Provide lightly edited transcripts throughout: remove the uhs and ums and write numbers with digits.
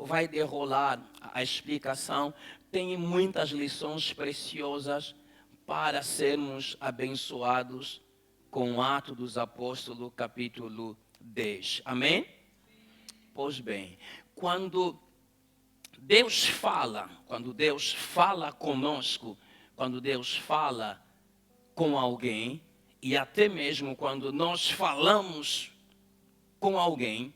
vai derrolar a explicação. Tem muitas lições preciosas para sermos abençoados com o Atos dos Apóstolos, capítulo 10. Amém? Pois bem, quando Deus fala conosco, quando Deus fala com alguém, e até mesmo quando nós falamos com alguém,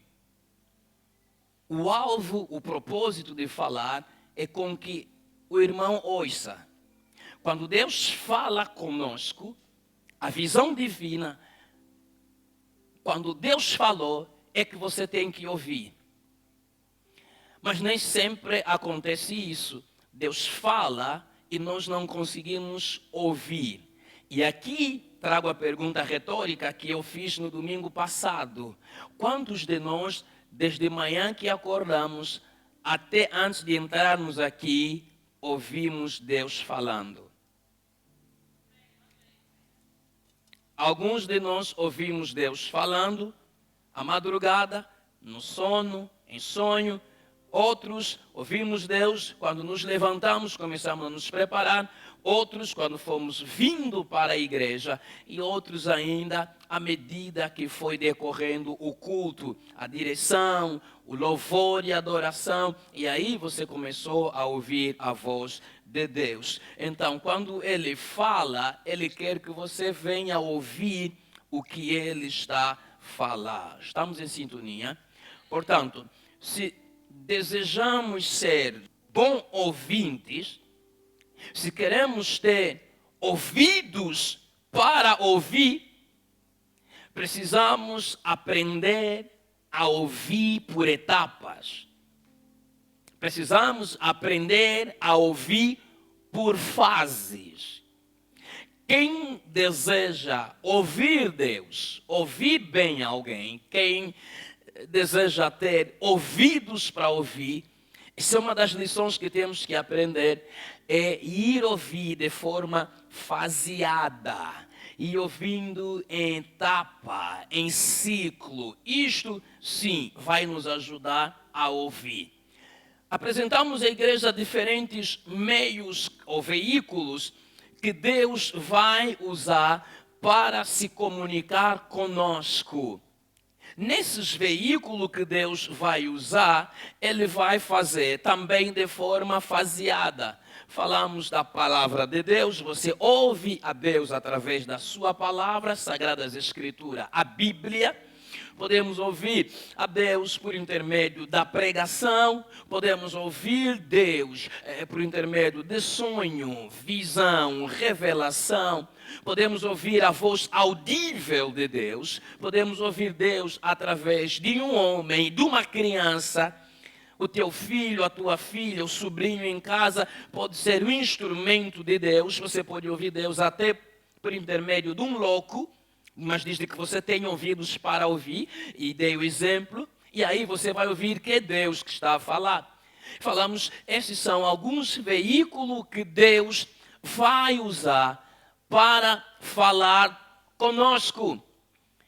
o alvo, o propósito de falar é com que o irmão ouça. Quando Deus fala conosco, a visão divina, quando Deus falou, é que você tem que ouvir. Mas nem sempre acontece isso. Deus fala e nós não conseguimos ouvir. E aqui trago a pergunta retórica que eu fiz no domingo passado. Quantos de nós, desde manhã que acordamos, até antes de entrarmos aqui, ouvimos Deus falando? Alguns de nós ouvimos Deus falando à madrugada, no sono, em sonho. Outros ouvimos Deus quando nos levantamos, começamos a nos preparar. Outros quando fomos vindo para a igreja. E outros ainda à medida que foi decorrendo o culto, a direção, o louvor e a adoração. E aí você começou a ouvir a voz de Deus. Então, quando Ele fala, Ele quer que você venha ouvir o que Ele está a falar. Estamos em sintonia? Portanto, se desejamos ser bons ouvintes, se queremos ter ouvidos para ouvir, precisamos aprender a ouvir por etapas. Precisamos aprender a ouvir por fases. Quem deseja ouvir Deus, ouvir bem alguém, quem deseja ter ouvidos para ouvir, essa é uma das lições que temos que aprender, é ir ouvir de forma faseada, ir ouvindo em etapa, em ciclo. Isto, sim, vai nos ajudar a ouvir. Apresentamos à igreja diferentes meios ou veículos que Deus vai usar para se comunicar conosco. Nesses veículos que Deus vai usar, Ele vai fazer também de forma faseada. Falamos da palavra de Deus, você ouve a Deus através da sua palavra, Sagradas Escrituras, a Bíblia. Podemos ouvir a Deus por intermédio da pregação, podemos ouvir Deus por intermédio de sonho, visão, revelação. Podemos ouvir a voz audível de Deus, podemos ouvir Deus através de um homem, de uma criança. O teu filho, a tua filha, o sobrinho em casa pode ser um instrumento de Deus. Você pode ouvir Deus até por intermédio de um louco, mas diz que você tem ouvidos para ouvir, e dei o exemplo, e aí você vai ouvir que é Deus que está a falar. Falamos, esses são alguns veículos que Deus vai usar para falar conosco.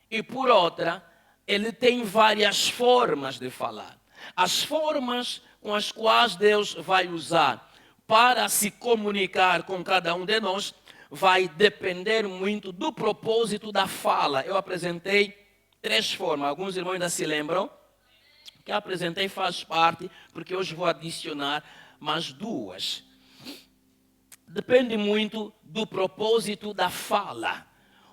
E por outra, Ele tem várias formas de falar. As formas com as quais Deus vai usar para se comunicar com cada um de nós vai depender muito do propósito da fala. Eu apresentei 3 formas. Alguns irmãos ainda se lembram? O que eu apresentei faz parte, porque hoje vou adicionar mais 2. Depende muito do propósito da fala.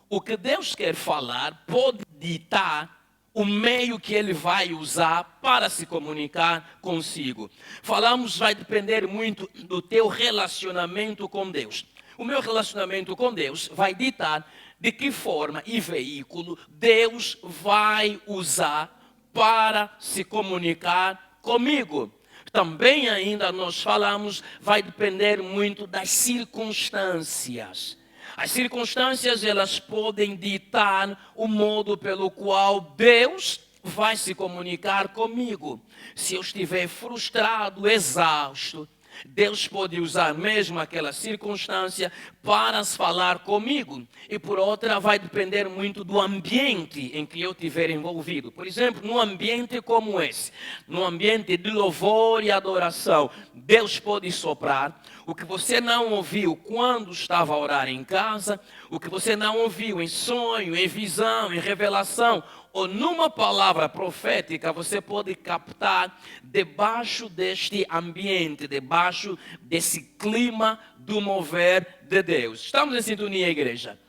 O que Deus quer falar pode ditar o meio que Ele vai usar para se comunicar consigo. Falamos, vai depender muito do teu relacionamento com Deus. O meu relacionamento com Deus vai ditar de que forma e veículo Deus vai usar para se comunicar comigo. Também ainda nós falamos, vai depender muito das circunstâncias. As circunstâncias, elas podem ditar o modo pelo qual Deus vai se comunicar comigo. Se eu estiver frustrado, exausto, Deus pode usar mesmo aquela circunstância para se falar comigo. E por outra, vai depender muito do ambiente em que eu estiver envolvido. Por exemplo, num ambiente como esse, num ambiente de louvor e adoração, Deus pode soprar. O que você não ouviu quando estava a orar em casa, o que você não ouviu em sonho, em visão, em revelação, ou numa palavra profética, você pode captar debaixo deste ambiente, debaixo desse clima do mover de Deus. Estamos em sintonia, igreja?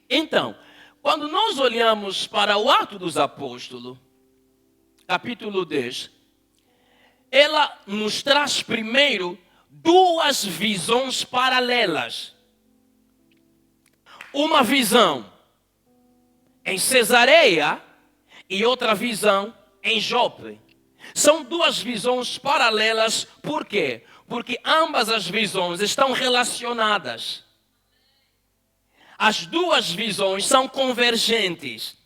Então, quando nós olhamos para o Atos dos Apóstolos, capítulo 10, ela nos traz primeiro duas visões paralelas. Uma visão em Cesareia e outra visão em Jope. São duas visões paralelas, por quê? Porque ambas as visões estão relacionadas. As duas visões são convergentes.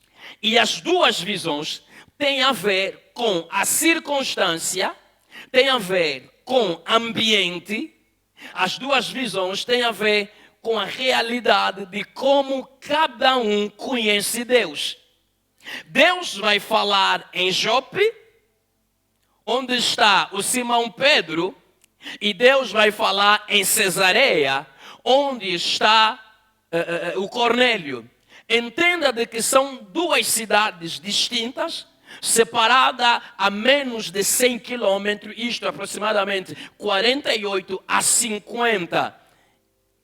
E as duas visões têm a ver com a circunstância, têm a ver com ambiente. As duas visões têm a ver com a realidade de como cada um conhece Deus. Deus vai falar em Jope, onde está o Simão Pedro, e Deus vai falar em Cesareia, onde está o Cornélio. Entenda de que são duas cidades distintas, separadas a menos de 100 quilômetros, isto aproximadamente 48 a 50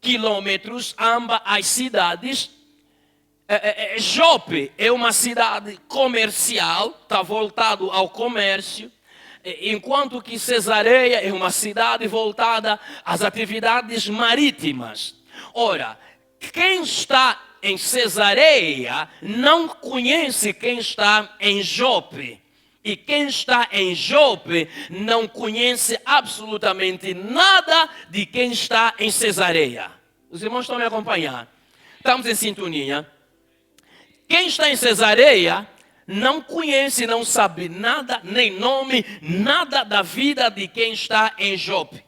quilômetros, ambas as cidades. Jope é uma cidade comercial, está voltado ao comércio, enquanto que Cesareia é uma cidade voltada às atividades marítimas. Ora, quem está em Cesareia não conhece quem está em Jope. E quem está em Jope não conhece absolutamente nada de quem está em Cesareia. Os irmãos estão me acompanhando? Estamos em sintonia. Quem está em Cesareia não conhece, não sabe nada, nem nome, nada da vida de quem está em Jope.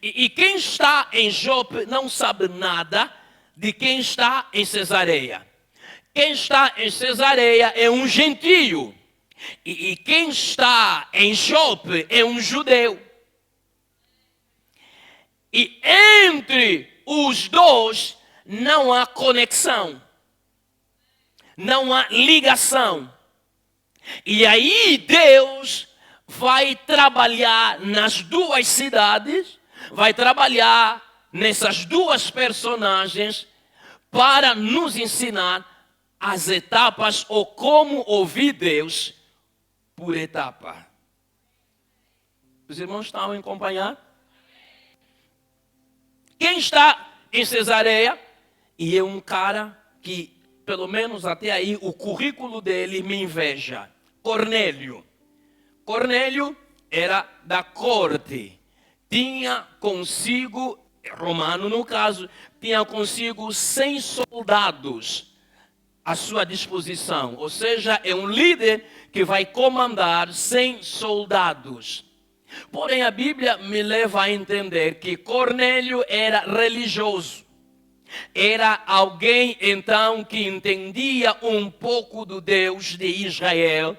E quem está em Jope não sabe nada de quem está em Cesareia. Quem está em Cesareia é um gentio. E quem está em Jope é um judeu. E entre os dois não há conexão. Não há ligação. E aí Deus vai trabalhar nas duas cidades, vai trabalhar nessas duas personagens para nos ensinar as etapas ou como ouvir Deus por etapa. Os irmãos estão a acompanhar? Quem está em Cesareia, e é um cara que, pelo menos até aí, o currículo dele me inveja. Cornélio. Cornélio era da corte. Tinha consigo, romano no caso, tinha consigo 100 soldados à sua disposição. Ou seja, é um líder que vai comandar 100 soldados. Porém, a Bíblia me leva a entender que Cornélio era religioso. Era alguém, então, que entendia um pouco do Deus de Israel.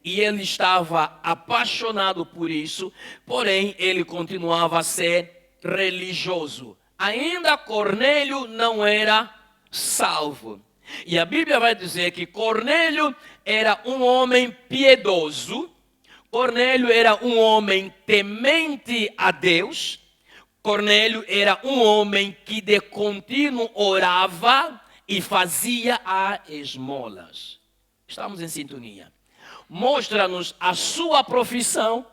E ele estava apaixonado por isso. Porém, ele continuava a ser religioso. Ainda Cornélio não era salvo. E a Bíblia vai dizer que Cornélio era um homem piedoso. Cornélio era um homem temente a Deus. Cornélio era um homem que de contínuo orava e fazia as esmolas. Estamos em sintonia. Mostra-nos a sua profissão,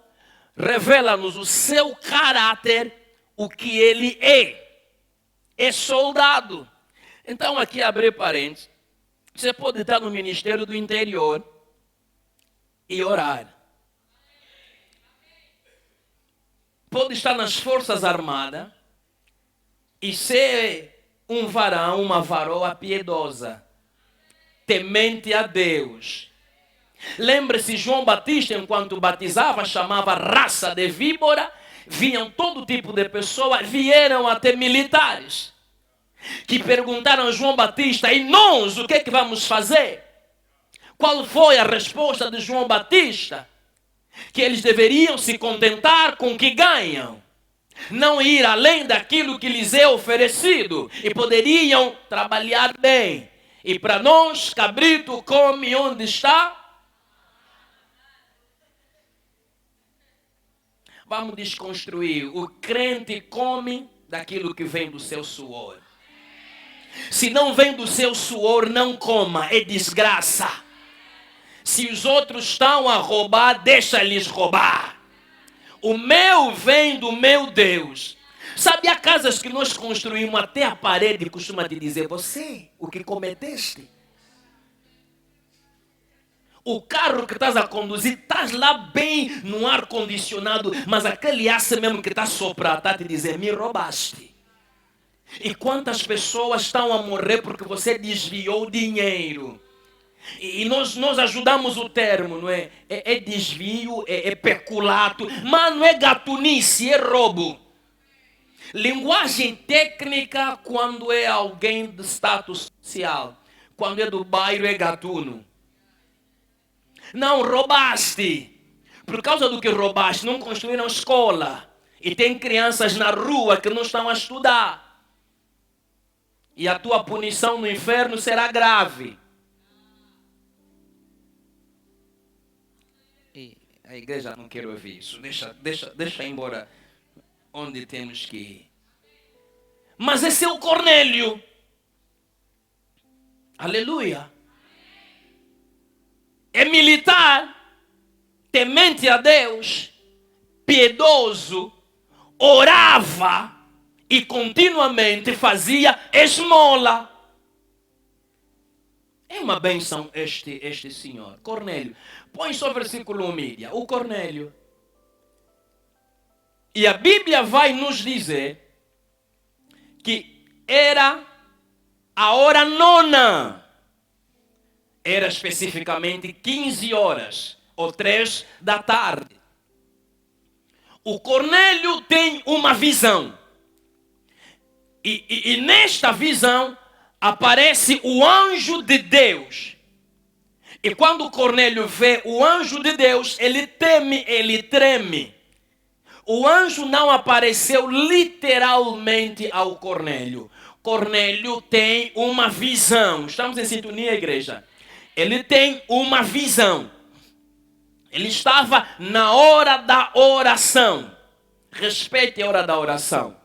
revela-nos o seu caráter, o que ele é. É soldado. Então, aqui abrir parênteses, você pode estar no Ministério do Interior e orar. Pode estar nas Forças Armadas e ser um varão, uma varoa piedosa, temente a Deus. Lembre-se, João Batista, enquanto batizava, chamava raça de víbora vinham todo tipo de pessoas, vieram até militares, que perguntaram a João Batista: e nós, o que é que vamos fazer? Qual foi a resposta de João Batista? Que eles deveriam se contentar com o que ganham, não ir além daquilo que lhes é oferecido, e poderiam trabalhar bem. E para nós, cabrito come onde está? Vamos desconstruir. O crente come daquilo que vem do seu suor. Se não vem do seu suor, não coma, é desgraça. Se os outros estão a roubar, deixa-lhes roubar. O meu vem do meu Deus. Sabe, há casas que nós construímos, até a parede costuma te dizer: você, o que cometeste? O carro que estás a conduzir, estás lá bem no ar-condicionado, mas aquele aço mesmo que está a soprar, está a te dizer: me roubaste. E quantas pessoas estão a morrer porque você desviou dinheiro? E nós ajudamos o termo, não é? É desvio, é peculato, mas não é gatunice, é roubo. Linguagem técnica quando é alguém de status social. Quando é do bairro é gatuno. Não, roubaste. Por causa do que roubaste, não construíram escola. E tem crianças na rua que não estão a estudar. E a tua punição no inferno será grave. E a igreja não quer ouvir isso. Deixa embora onde temos que ir. Mas esse é o Cornélio. Aleluia. É militar, temente a Deus, piedoso, orava e continuamente fazia esmola. É uma benção este senhor, Cornélio. Põe só o versículo 1, mídia. O Cornélio. E a Bíblia vai nos dizer que era a hora nona. Era especificamente 15 horas ou 3 da tarde. O Cornélio tem uma visão. E nesta visão aparece o anjo de Deus. E quando Cornélio vê o anjo de Deus, ele teme, ele treme. O anjo não apareceu literalmente ao Cornélio. Cornélio tem uma visão. Estamos em sintonia, igreja? Ele tem uma visão. Ele estava na hora da oração. Respeite a hora da oração.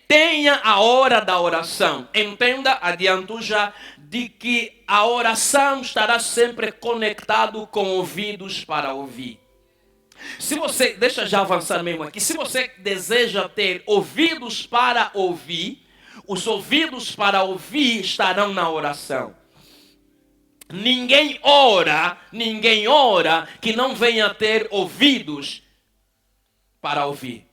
Tenha a hora da oração. Entenda, adianto já, de que a oração estará sempre conectado com ouvidos para ouvir. Se você, deixa já avançar mesmo aqui, se você deseja ter ouvidos para ouvir, os ouvidos para ouvir estarão na oração. Ninguém ora que não venha ter ouvidos para ouvir.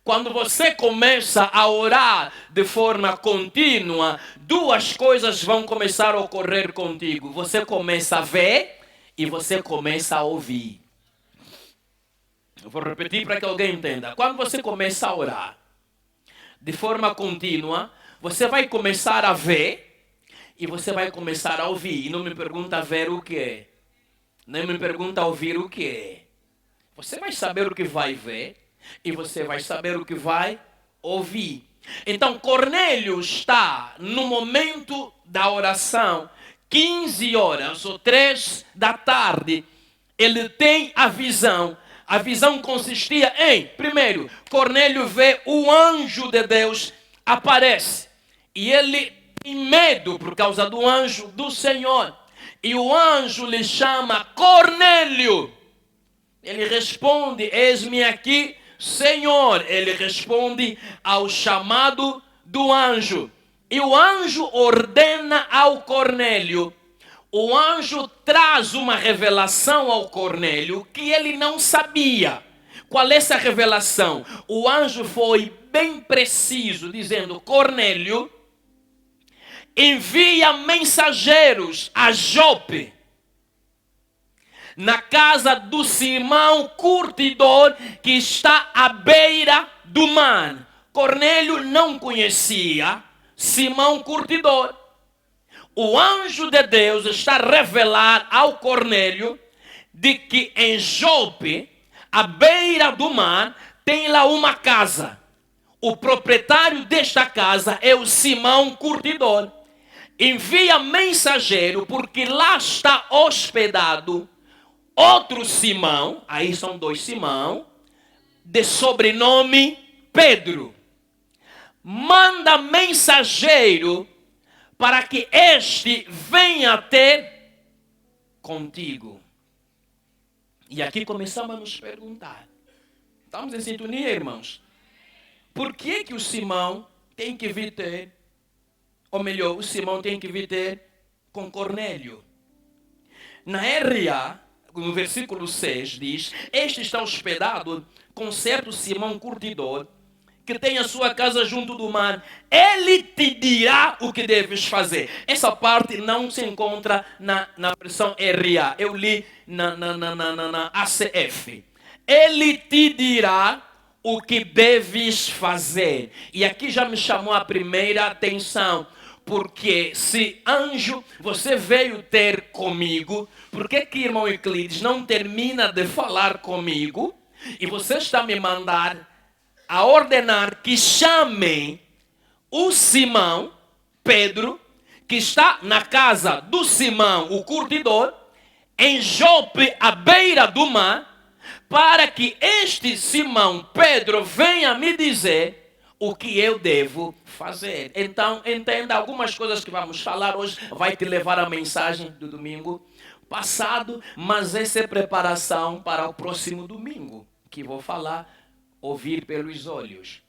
Quando você começa a orar de forma contínua, duas coisas vão começar a ocorrer contigo. Você começa a ver e você começa a ouvir. Eu vou repetir para que alguém entenda. Quando você começa a orar de forma contínua, você vai começar a ver e você vai começar a ouvir. E não me pergunta ver o que é. Nem me pergunta ouvir o que é. Você vai saber o que vai ver e você vai saber o que vai ouvir. Então, Cornélio está no momento da oração, 15 horas ou 3 da tarde. Ele tem a visão. A visão consistia em, primeiro, Cornélio vê o anjo de Deus aparece. E ele tem medo por causa do anjo do Senhor. E o anjo lhe chama Cornélio. Ele responde: eis-me aqui, Senhor. Ele responde ao chamado do anjo. E o anjo ordena ao Cornélio. O anjo traz uma revelação ao Cornélio que ele não sabia. Qual é essa revelação? O anjo foi bem preciso, dizendo: Cornélio, envia mensageiros a Jope. na casa do Simão curtidor que está à beira do mar. Cornélio não conhecia Simão curtidor. O anjo de Deus está a revelar ao Cornélio de que em Jope, à beira do mar, tem lá uma casa. O proprietário desta casa é o Simão curtidor. Envia mensageiro porque lá está hospedado outro Simão, aí são dois Simão, de sobrenome Pedro. Manda mensageiro para que este venha ter contigo. E aqui começamos a nos perguntar. Estamos em sintonia, irmãos? Por que que o Simão tem que vir ter, ou melhor, o Simão tem que vir ter com Cornélio? Na RA, no versículo 6 diz, este está hospedado com certo Simão curtidor, que tem a sua casa junto do mar, ele te dirá o que deves fazer. Essa parte não se encontra na versão RA, eu li na ACF. Ele te dirá o que deves fazer. E aqui já me chamou a primeira atenção, porque se anjo, você veio ter comigo, por que que irmão Euclides não termina de falar comigo, e você está me mandar a ordenar que chamem o Simão, Pedro, que está na casa do Simão, o curtidor, em Jope, à beira do mar, para que este Simão, Pedro, venha me dizer o que eu devo fazer. Então, entenda, algumas coisas que vamos falar hoje vai te levar à mensagem do domingo passado, mas essa é preparação para o próximo domingo, que vou falar, ouvir pelos olhos.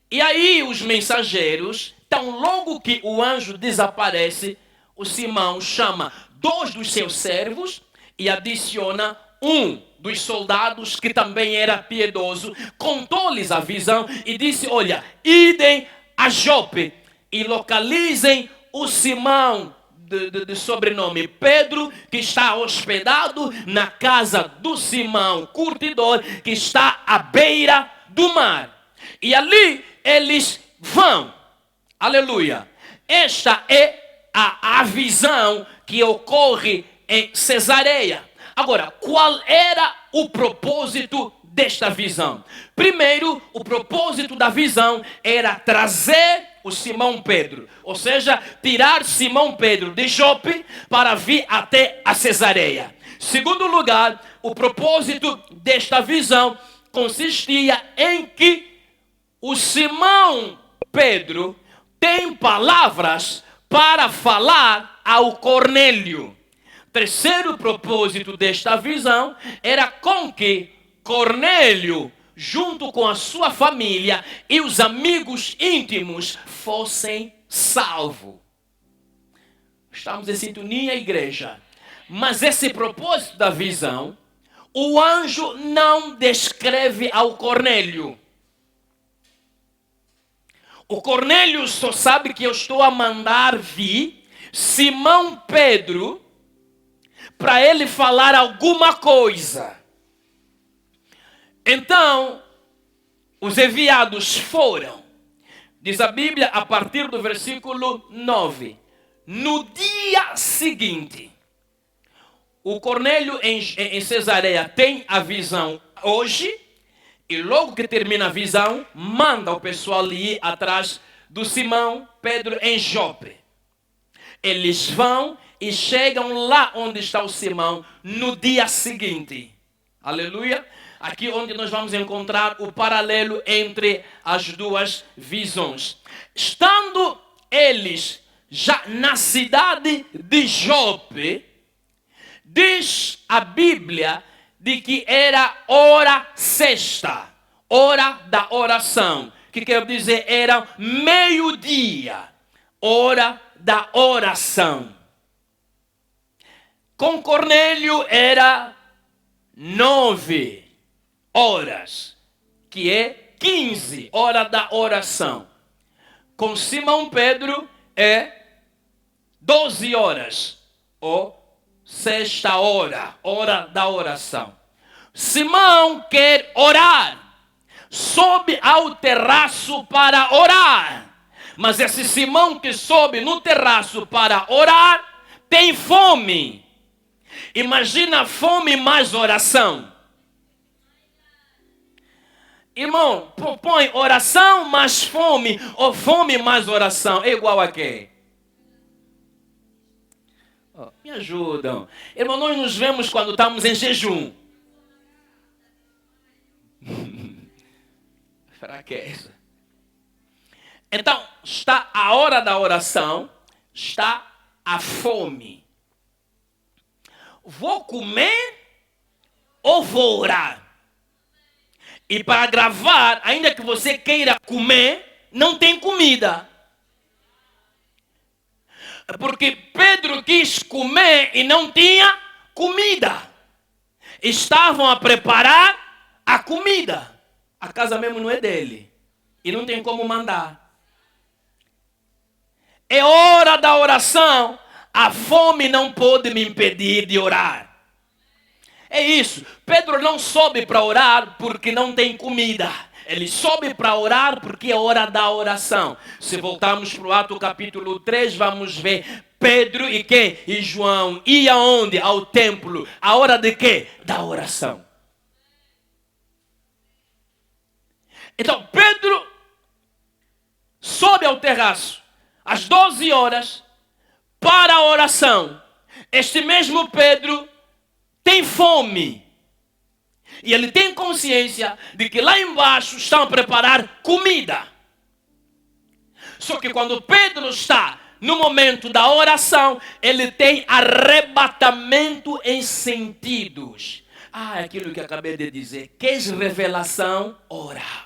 E aí os mensageiros, tão logo que o anjo desaparece, o Simão chama 2 dos seus servos e adiciona um dos soldados que também era piedoso, contou-lhes a visão e disse, olha, idem a Jope e localizem o Simão de sobrenome Pedro, que está hospedado na casa do Simão curtidor, que está à beira do mar. E ali eles vão. Aleluia. Esta é a visão que ocorre em Cesareia. Agora, qual era o propósito desta visão? Primeiro, o propósito da visão era trazer o Simão Pedro, ou seja, tirar Simão Pedro de Jope para vir até a Cesareia. Segundo lugar, o propósito desta visão consistia em que o Simão Pedro tem palavras para falar ao Cornélio. Terceiro propósito desta visão era com que Cornélio, junto com a sua família e os amigos íntimos, fossem salvos. Estamos em sintonia, igreja. Mas esse propósito da visão, o anjo não descreve ao Cornélio. O Cornélio só sabe que eu estou a mandar vir Simão Pedro para ele falar alguma coisa. Então, os enviados foram. Diz a Bíblia a partir do versículo 9. No dia seguinte, o Cornélio em Cesareia tem a visão hoje, e logo que termina a visão, manda o pessoal ir atrás do Simão Pedro em Jope. Eles vão e chegam lá onde está o Simão no dia seguinte. Aleluia. Aqui onde nós vamos encontrar o paralelo entre as duas visões. Estando eles já na cidade de Jope, diz a Bíblia de que era hora sexta, hora da oração, que quer dizer era meio-dia, hora da oração. Com Cornélio era 9 horas, que é 15, hora da oração. Com Simão Pedro é 12 horas, ou sexta hora, hora da oração. Simão quer orar. Sobe ao terraço para orar. Mas esse Simão que sobe no terraço para orar tem fome. Imagina fome mais oração. Irmão, põe oração mais fome ou fome mais oração. É igual a quê? Oh, me ajudam. Irmão, nós nos vemos quando estamos em jejum. Fraqueza. Então, está a hora da oração, está a fome. Vou comer ou vou orar? E para gravar, ainda que você queira comer, não tem comida. Porque Pedro quis comer e não tinha comida. Estavam a preparar a comida. A casa mesmo não é dele. E não tem como mandar. É hora da oração. A fome não pode me impedir de orar. É isso. Pedro não sobe para orar porque não tem comida. Ele sobe para orar porque é hora da oração. Se voltarmos para o Atos capítulo 3, vamos ver Pedro e quem? E João. E aonde? Ao templo. A hora de quê? Da oração. Então Pedro sobe ao terraço às 12 horas para a oração. Este mesmo Pedro tem fome. E ele tem consciência de que lá embaixo estão a preparar comida. Só que quando Pedro está no momento da oração, ele tem arrebatamento em sentidos. É aquilo que acabei de dizer. Queres revelação? Ora.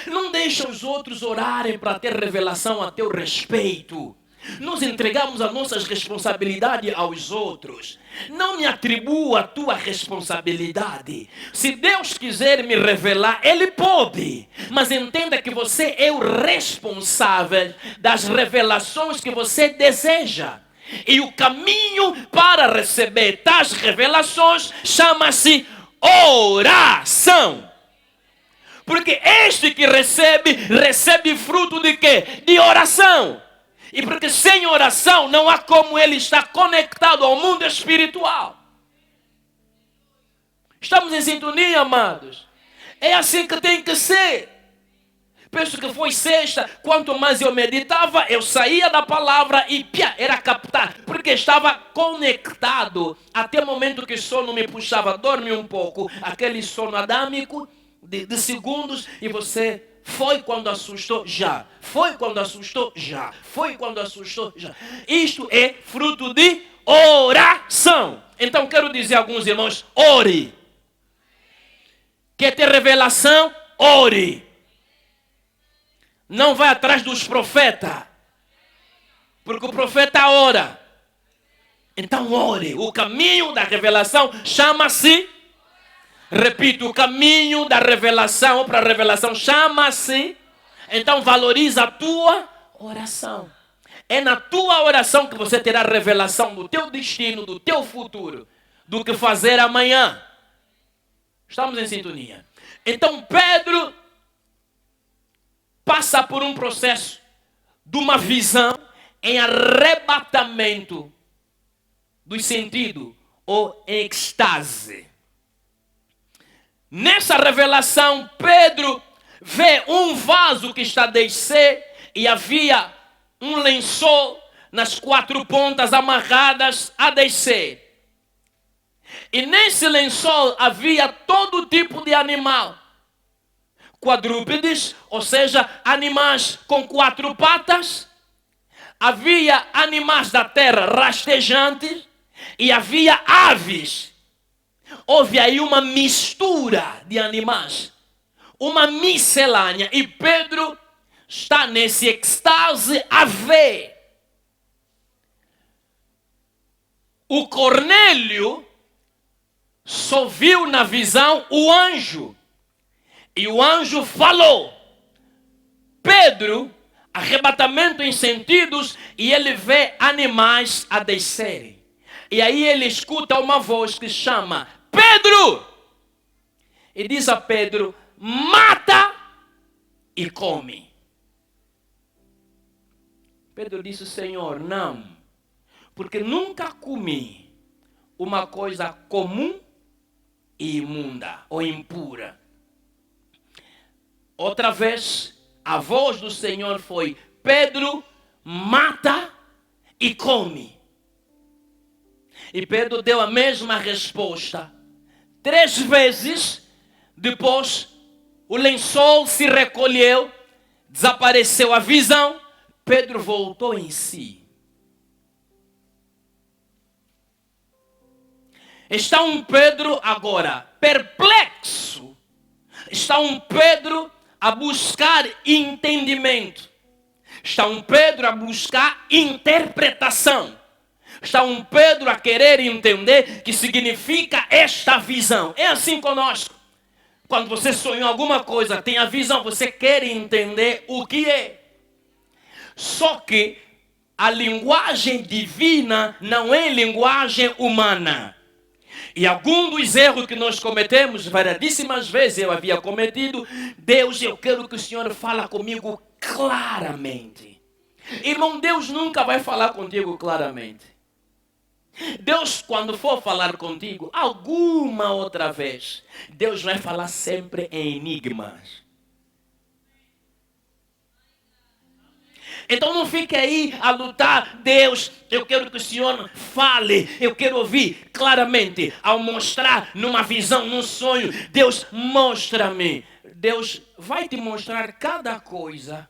Não deixa os outros orarem para ter revelação a teu respeito. Nós entregamos as nossas responsabilidades aos outros. Não me atribua a tua responsabilidade. Se Deus quiser me revelar, Ele pode. Mas entenda que você é o responsável das revelações que você deseja. E o caminho para receber tais revelações chama-se oração. Porque este que recebe fruto de quê? De oração. E porque sem oração não há como ele estar conectado ao mundo espiritual. Estamos em sintonia, amados? É assim que tem que ser. Penso que foi sexta, quanto mais eu meditava, eu saía da palavra e era captar. Porque estava conectado. Até o momento que o sono me puxava, dorme um pouco. Aquele sono adâmico de segundos e você... Foi quando assustou, já. Foi quando assustou, já. Foi quando assustou, já. Isto é fruto de oração. Então quero dizer a alguns irmãos, ore. Quer ter revelação? Ore. Não vai atrás dos profetas. Porque o profeta ora. Então ore. O caminho da revelação chama-se... Repito, o caminho da revelação para a revelação chama-se. Então valoriza a tua oração. É na tua oração que você terá revelação do teu destino, do teu futuro, do que fazer amanhã. Estamos em sintonia. Então Pedro passa por um processo de uma visão em arrebatamento do sentido ou em êxtase. Nessa revelação, Pedro vê um vaso que está a descer e havia um lençol nas 4 pontas amarradas a descer. E nesse lençol havia todo tipo de animal. Quadrúpedes, ou seja, animais com 4 patas. Havia animais da terra rastejantes e havia aves. Houve aí uma mistura de animais, uma miscelânea. E Pedro está nesse êxtase a ver. O Cornélio só viu na visão o anjo. E o anjo falou. Pedro Arrebatamento em sentidos, e ele vê animais a descerem. E aí ele escuta uma voz que chama: Pedro! E diz a Pedro: mata e come. Pedro disse: Senhor, não, porque nunca comi uma coisa comum e imunda ou impura. Outra vez, a voz do Senhor foi: Pedro, mata e come. E Pedro deu a mesma resposta. 3 vezes, depois o lençol se recolheu, desapareceu a visão, Pedro voltou em si. Está um Pedro agora perplexo. Está um Pedro a buscar entendimento. Está um Pedro a buscar interpretação. Está um Pedro a querer entender o que significa esta visão. É assim conosco. Quando você sonhou alguma coisa, tem a visão, você quer entender o que é. Só que a linguagem divina não é linguagem humana. E algum dos erros que nós cometemos, variedíssimas vezes eu havia cometido: Deus, eu quero que o Senhor fale comigo claramente. Irmão, Deus nunca vai falar contigo claramente. Deus, quando for falar contigo, alguma outra vez, Deus vai falar sempre em enigmas. Então não fique aí a lutar: Deus, eu quero que o Senhor fale, eu quero ouvir claramente. Ao mostrar numa visão, num sonho, Deus, mostra-me. Deus vai te mostrar cada coisa.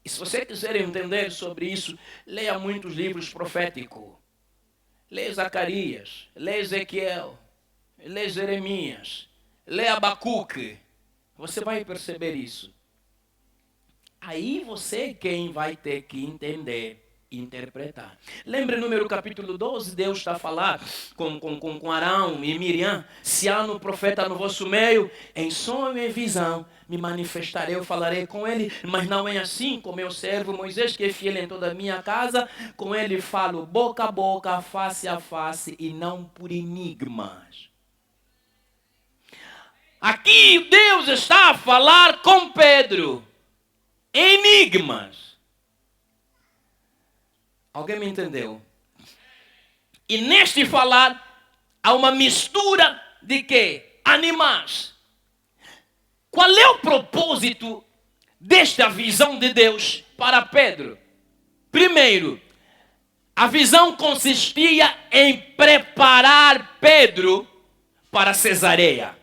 E se você quiser entender sobre isso, leia muitos livros proféticos. Leia Zacarias, leia Ezequiel, leia Jeremias, leia Abacuque. Você vai perceber isso. Aí você é quem vai ter que entender, interpretar. Lembra no capítulo 12, Deus está a falar com Arão e Miriam: se há um profeta no vosso meio, em sonho e visão me manifestarei, eu falarei com ele, mas não é assim com meu servo Moisés, que é fiel em toda a minha casa. Com ele falo boca a boca, face a face, e não por enigmas. Aqui Deus está a falar com Pedro. Enigmas. Alguém me entendeu? E neste falar há uma mistura de quê? Animais. Qual é o propósito desta visão de Deus para Pedro? Primeiro, a visão consistia em preparar Pedro para Cesareia.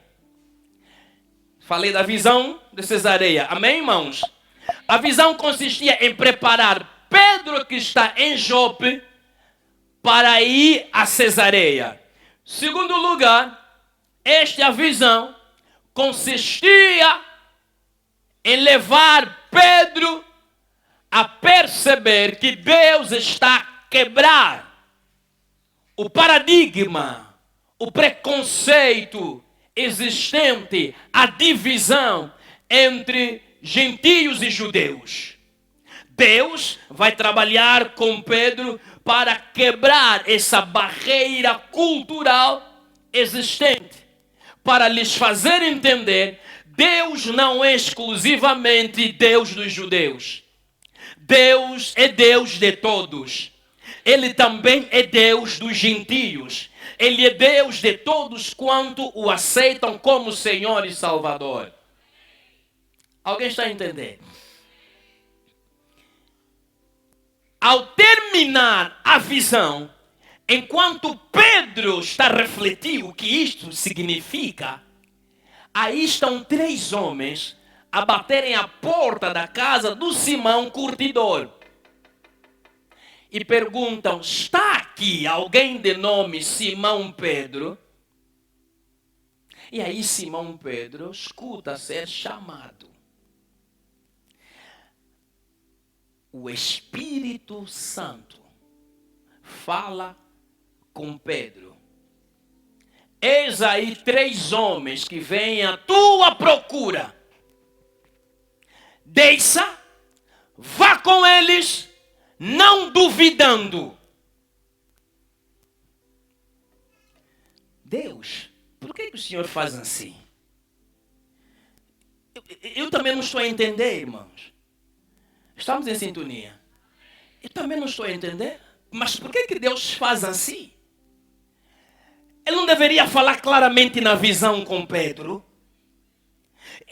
Falei da visão de Cesareia. Amém, irmãos? A visão consistia em preparar Pedro, que está em Jope, para ir a Cesareia. Segundo lugar, esta visão consistia em levar Pedro a perceber que Deus está a quebrar o paradigma, o preconceito existente, a divisão entre gentios e judeus. Deus vai trabalhar com Pedro para quebrar essa barreira cultural existente, para lhes fazer entender: Deus não é exclusivamente Deus dos judeus. Deus é Deus de todos. Ele também é Deus dos gentios. Ele é Deus de todos quanto o aceitam como Senhor e Salvador. Alguém está entendendo? Ao terminar a visão, enquanto Pedro está a refletir o que isto significa, aí estão 3 homens a baterem a porta da casa do Simão curtidor. E perguntam: está aqui alguém de nome Simão Pedro? E aí Simão Pedro escuta ser chamado. O Espírito Santo fala com Pedro: eis aí 3 homens que vêm à tua procura. Desça, vá com eles, não duvidando. Deus, por que o Senhor faz assim? Eu também não estou a entender, irmãos. Estamos em sintonia. Eu também não estou a entender. Mas por que Deus faz assim? Ele não deveria falar claramente na visão com Pedro?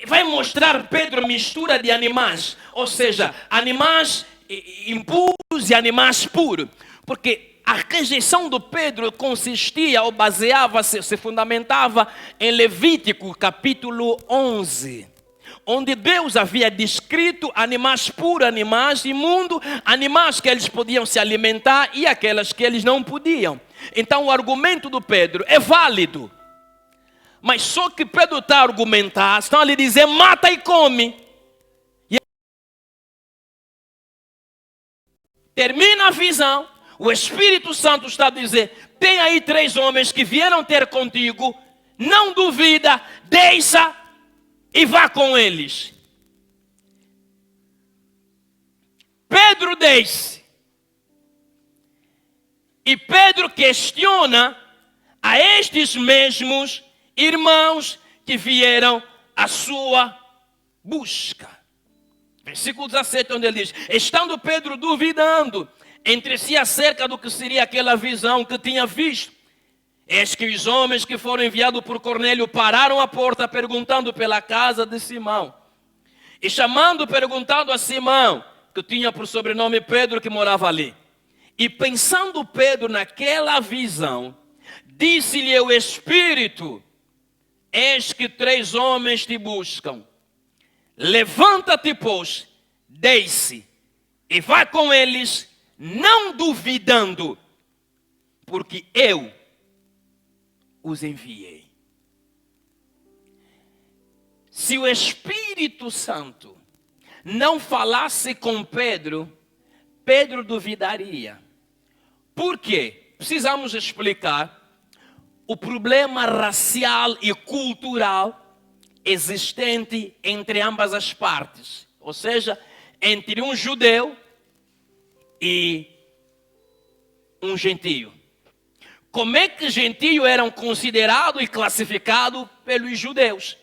Vai mostrar Pedro mistura de animais. Ou seja, animais impuros e animais puros. Porque a rejeição do Pedro consistia ou baseava-se, se fundamentava em Levítico capítulo 11. Onde Deus havia descrito animais puros, animais imundos, animais que eles podiam se alimentar e aquelas que eles não podiam. Então o argumento do Pedro é válido. Mas só que Pedro está a argumentar, estão a lhe dizer, mata e come. E termina a visão, o Espírito Santo está a dizer, tem aí 3 homens que vieram ter contigo, não duvida, deixa e vá com eles. Pedro desce. E Pedro questiona a estes mesmos irmãos que vieram à sua busca. Versículo 17, onde ele diz, estando Pedro duvidando entre si acerca do que seria aquela visão que tinha visto, eis que os homens que foram enviados por Cornélio pararam à porta perguntando pela casa de Simão. E chamando, perguntando a Simão, que tinha por sobrenome Pedro, que morava ali. E pensando Pedro naquela visão, disse-lhe o Espírito, eis que 3 homens te buscam. Levanta-te, pois, desce e vai com eles, não duvidando, porque eu os enviei. Se o Espírito Santo não falasse com Pedro, Pedro duvidaria. Por quê? Precisamos explicar o problema racial e cultural existente entre ambas as partes. Ou seja, entre um judeu e um gentio. Como é que gentios eram considerados e classificados pelos judeus?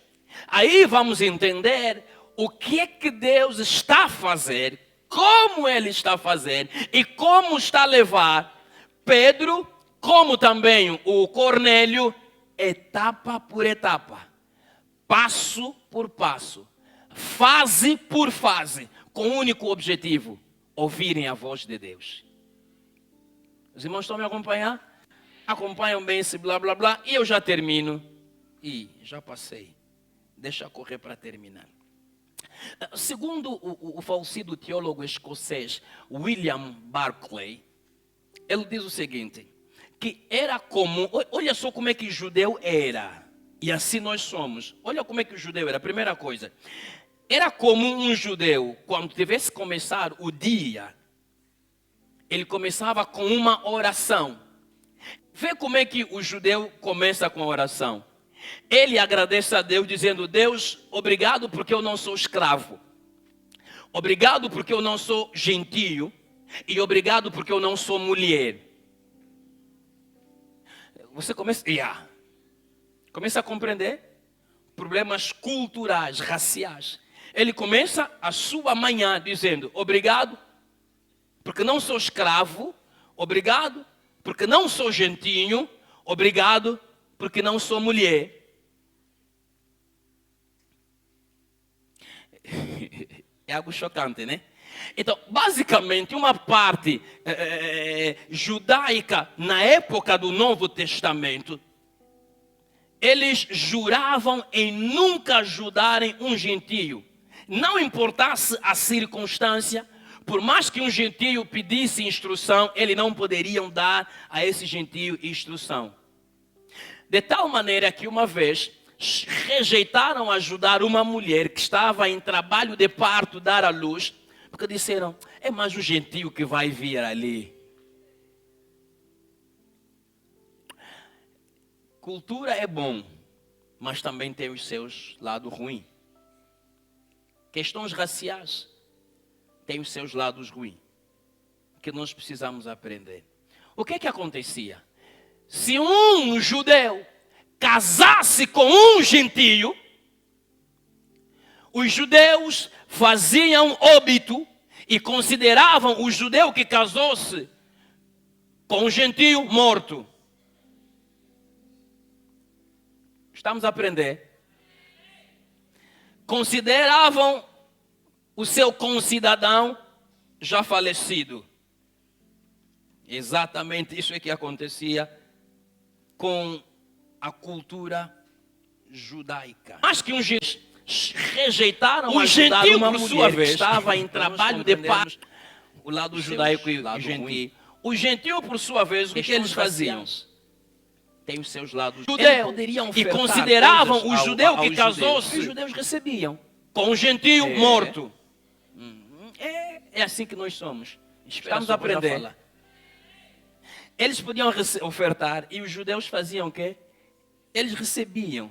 Aí vamos entender o que é que Deus está a fazer, como Ele está a fazer e como está a levar Pedro, como também o Cornélio, etapa por etapa, passo por passo, fase por fase, com o único objetivo, ouvirem a voz de Deus. Os irmãos estão me acompanhando? Acompanham bem esse blá blá blá e eu já termino. Já passei. Deixa correr para terminar. Segundo o falecido teólogo escocês William Barclay, ele diz o seguinte, que era comum, olha só como é que judeu era, e assim nós somos. Olha como é que o judeu era, primeira coisa. Era comum um judeu, quando tivesse começar o dia, ele começava com uma oração. Vê como é que o judeu começa com a oração. Ele agradece a Deus dizendo, Deus, obrigado porque eu não sou escravo. Obrigado porque eu não sou gentio. E obrigado porque eu não sou mulher. Você começa a compreender problemas culturais, raciais. Ele começa a sua manhã dizendo, obrigado porque não sou escravo. Obrigado porque não sou gentinho. Obrigado porque não sou mulher. É algo chocante, né? Então, basicamente, uma parte judaica na época do Novo Testamento, eles juravam em nunca ajudarem um gentio. Não importasse a circunstância, por mais que um gentio pedisse instrução, eles não poderiam dar a esse gentio instrução. De tal maneira que uma vez rejeitaram ajudar uma mulher que estava em trabalho de parto, dar à luz, porque disseram, é mais um gentio que vai vir ali. Cultura é bom, mas também tem os seus lados ruins. Questões raciais. tem os seus lados ruins, que nós precisamos aprender. O que acontecia? Se um judeu casasse com um gentio, os judeus faziam óbito e consideravam o judeu que casou-se com um gentio morto. Estamos a aprender? Consideravam o seu concidadão já falecido. Exatamente isso é que acontecia com a cultura judaica. Mas que uns rejeitaram o gentil por sua vez. Estava em trabalho de paz. O lado judaico e o gentil. O gentil, por sua vez, o que eles faziam? Tem os seus lados judeus. E consideravam o judeu que casou-se. Os judeus recebiam com o gentio morto. É assim que nós somos. Estamos a aprender. Eles podiam ofertar e os judeus faziam o quê? Eles recebiam.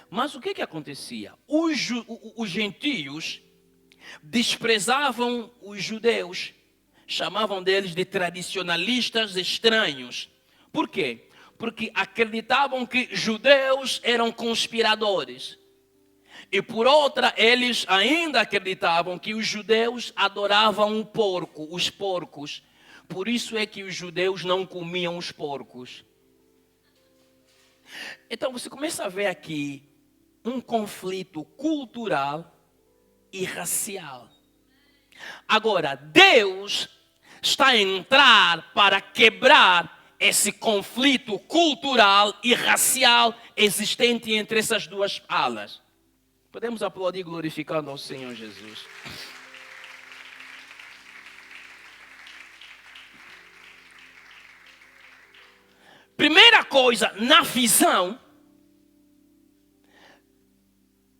Mas o que acontecia? Os gentios desprezavam os judeus. Chamavam deles de tradicionalistas estranhos. Por quê? Porque acreditavam que judeus eram conspiradores. E por outra, eles ainda acreditavam que os judeus adoravam um porco, os porcos. Por isso é que os judeus não comiam os porcos. Então você começa a ver aqui um conflito cultural e racial. Agora, Deus está a entrar para quebrar esse conflito cultural e racial existente entre essas duas alas. Podemos aplaudir glorificando ao Senhor Jesus. Primeira coisa, na visão,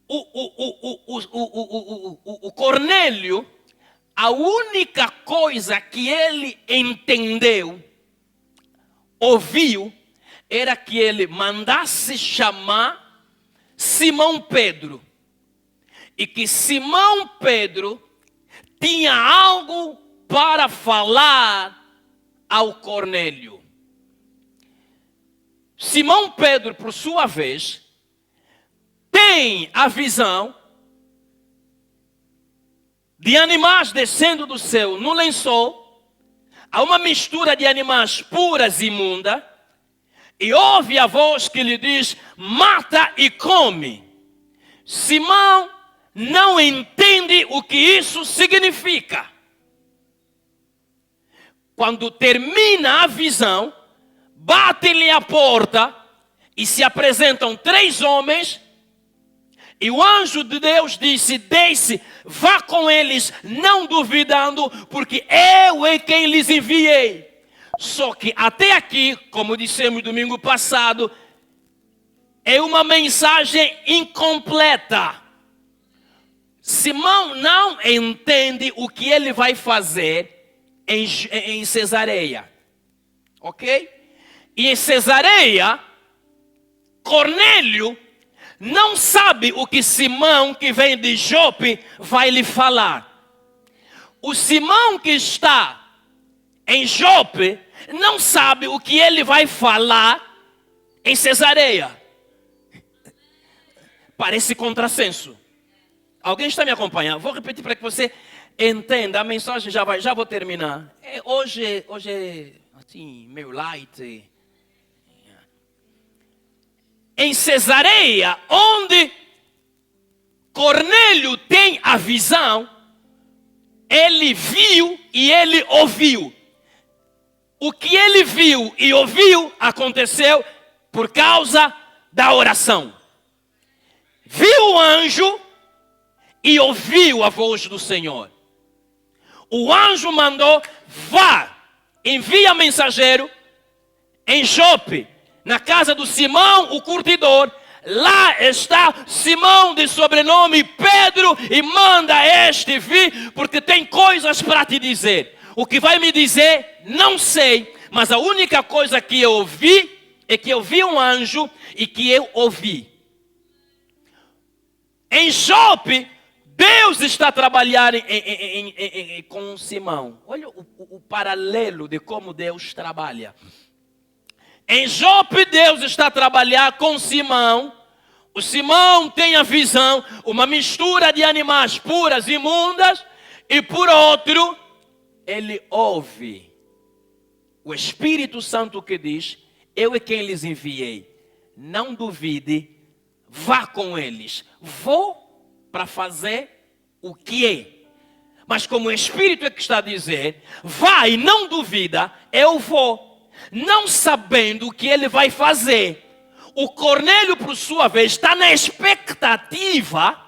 o Cornélio, a única coisa que ele entendeu, ouviu, era que ele mandasse chamar Simão Pedro. E que Simão Pedro tinha algo para falar ao Cornélio. Simão Pedro, por sua vez, tem a visão de animais descendo do céu no lençol. Há uma mistura de animais puras e imundas. E ouve a voz que lhe diz: mata e come. Simão não entende o que isso significa. Quando termina a visão, bate-lhe a porta e se apresentam 3 homens. E o anjo de Deus disse: desce, vá com eles, não duvidando, porque eu é quem lhes enviei. Só que até aqui, como dissemos domingo passado, é uma mensagem incompleta. Simão não entende o que ele vai fazer em Cesareia. Ok? E em Cesareia, Cornélio não sabe o que Simão, que vem de Jope, vai lhe falar. O Simão que está em Jope não sabe o que ele vai falar em Cesareia. Parece contrassenso. Alguém está me acompanhando? Vou repetir para que você entenda. A mensagem já vou terminar. Hoje é assim, meio light. Em Cesareia, onde Cornélio tem a visão, ele viu e ele ouviu. O que ele viu e ouviu aconteceu por causa da oração. Viu o anjo e ouviu a voz do Senhor. O anjo mandou: vá, envia mensageiro em Jope, na casa do Simão, o curtidor. Lá está Simão, de sobrenome Pedro, e manda este vir, porque tem coisas para te dizer. O que vai me dizer, não sei, mas a única coisa que eu ouvi é que eu vi um anjo e que eu ouvi. Em Jope, Deus está trabalhando com Simão. Olha o paralelo de como Deus trabalha. Em Jope, Deus está a trabalhar com Simão. O Simão tem a visão, uma mistura de animais puras e imundas. E por outro, ele ouve o Espírito Santo que diz: eu é quem lhes enviei. Não duvide, vá com eles. Vou para fazer o que é. Mas como o Espírito é que está a dizer, vai, não duvida, eu vou. Não sabendo o que ele vai fazer. O Cornélio, por sua vez, está na expectativa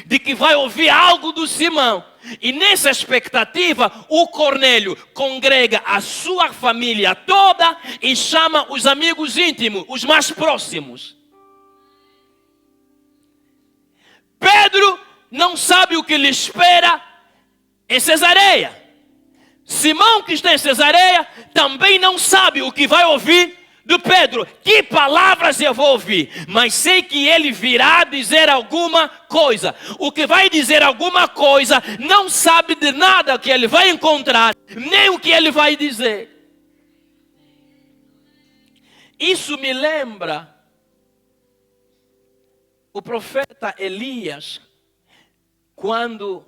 de que vai ouvir algo do Simão. E nessa expectativa, o Cornélio congrega a sua família toda e chama os amigos íntimos, os mais próximos. Pedro não sabe o que lhe espera em Cesareia. Simão, que está em Cesareia, também não sabe o que vai ouvir do Pedro. Que palavras eu vou ouvir? Mas sei que ele virá dizer alguma coisa. O que vai dizer alguma coisa não sabe de nada que ele vai encontrar, nem o que ele vai dizer. Isso me lembra o profeta Elias, quando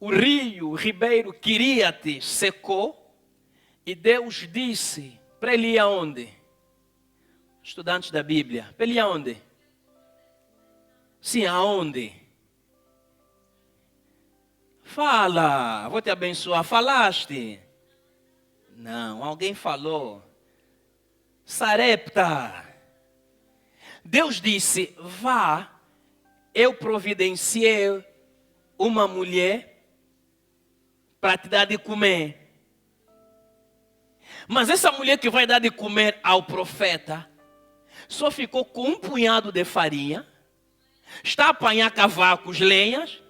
o ribeiro Quiriate secou, e Deus disse para ele ir aonde? Estudantes da Bíblia, para ele ir aonde? Sim, aonde? Fala, vou te abençoar. Falaste? Não, alguém falou. Sarepta. Deus disse: vá, eu providenciei uma mulher para te dar de comer. Mas essa mulher que vai dar de comer ao profeta só ficou com um punhado de farinha, está a apanhar cavacos, lenhas,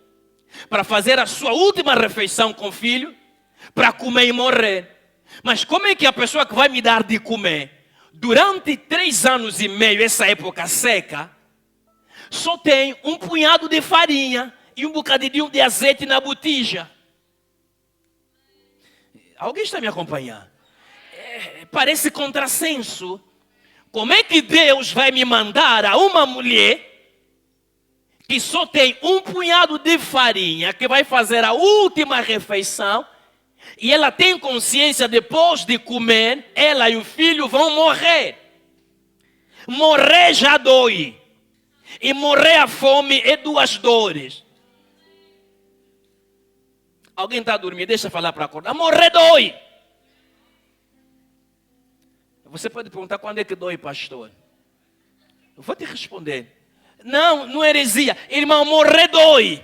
para fazer a sua última refeição com o filho, para comer e morrer. Mas como é que a pessoa que vai me dar de comer, durante 3 anos e meio, essa época seca, só tem um punhado de farinha e um bocadinho de azeite na botija? Alguém está me acompanhando? Parece contrassenso. Como é que Deus vai me mandar a uma mulher que só tem um punhado de farinha, que vai fazer a última refeição, e ela tem consciência, depois de comer, ela e o filho vão morrer? Morrer já dói, e morrer a fome é 2 dores. Alguém está a dormir? Deixa eu falar para acordar. Morrer dói. Você pode perguntar: quando é que dói, pastor? Eu vou te responder. Não é heresia. Irmão, morrer dói.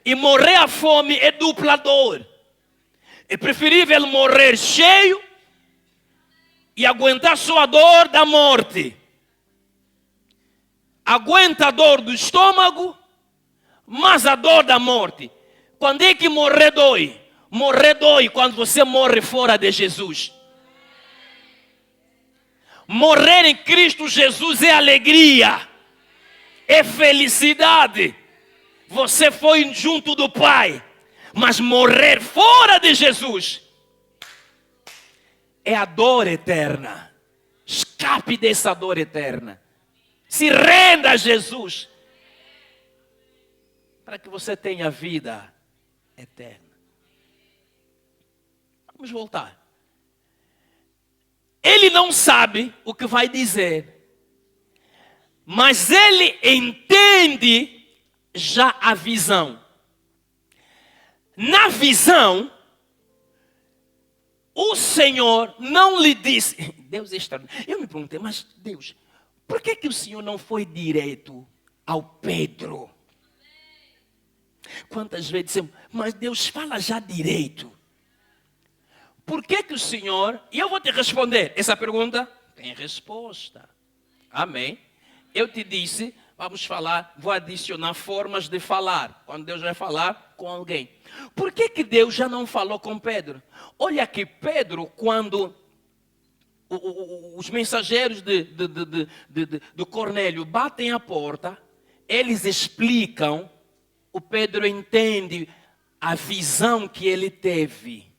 E morrer a fome é dupla dor. É preferível morrer cheio e aguentar só a dor da morte. Aguenta a dor do estômago, mas a dor da morte. Quando é que morrer dói? Morrer dói quando você morre fora de Jesus. Morrer em Cristo Jesus é alegria, é felicidade. Você foi junto do Pai, mas morrer fora de Jesus é a dor eterna. Escape dessa dor eterna. Se renda a Jesus, para que você tenha vida eterna. Vamos voltar. Ele não sabe o que vai dizer, mas ele entende já a visão. Na visão, o Senhor não lhe disse. Deus é extraordinário. Eu me perguntei: mas Deus, por que o Senhor não foi direto ao Pedro? Quantas vezes dizemos: mas Deus, fala já direito. Por que o Senhor... E eu vou te responder. Essa pergunta tem resposta. Amém. Eu te disse, vamos falar, vou adicionar formas de falar. Quando Deus vai falar com alguém. Por que Deus já não falou com Pedro? Olha que Pedro, quando os mensageiros do Cornélio batem a porta, eles explicam, o Pedro entende a visão que ele teve.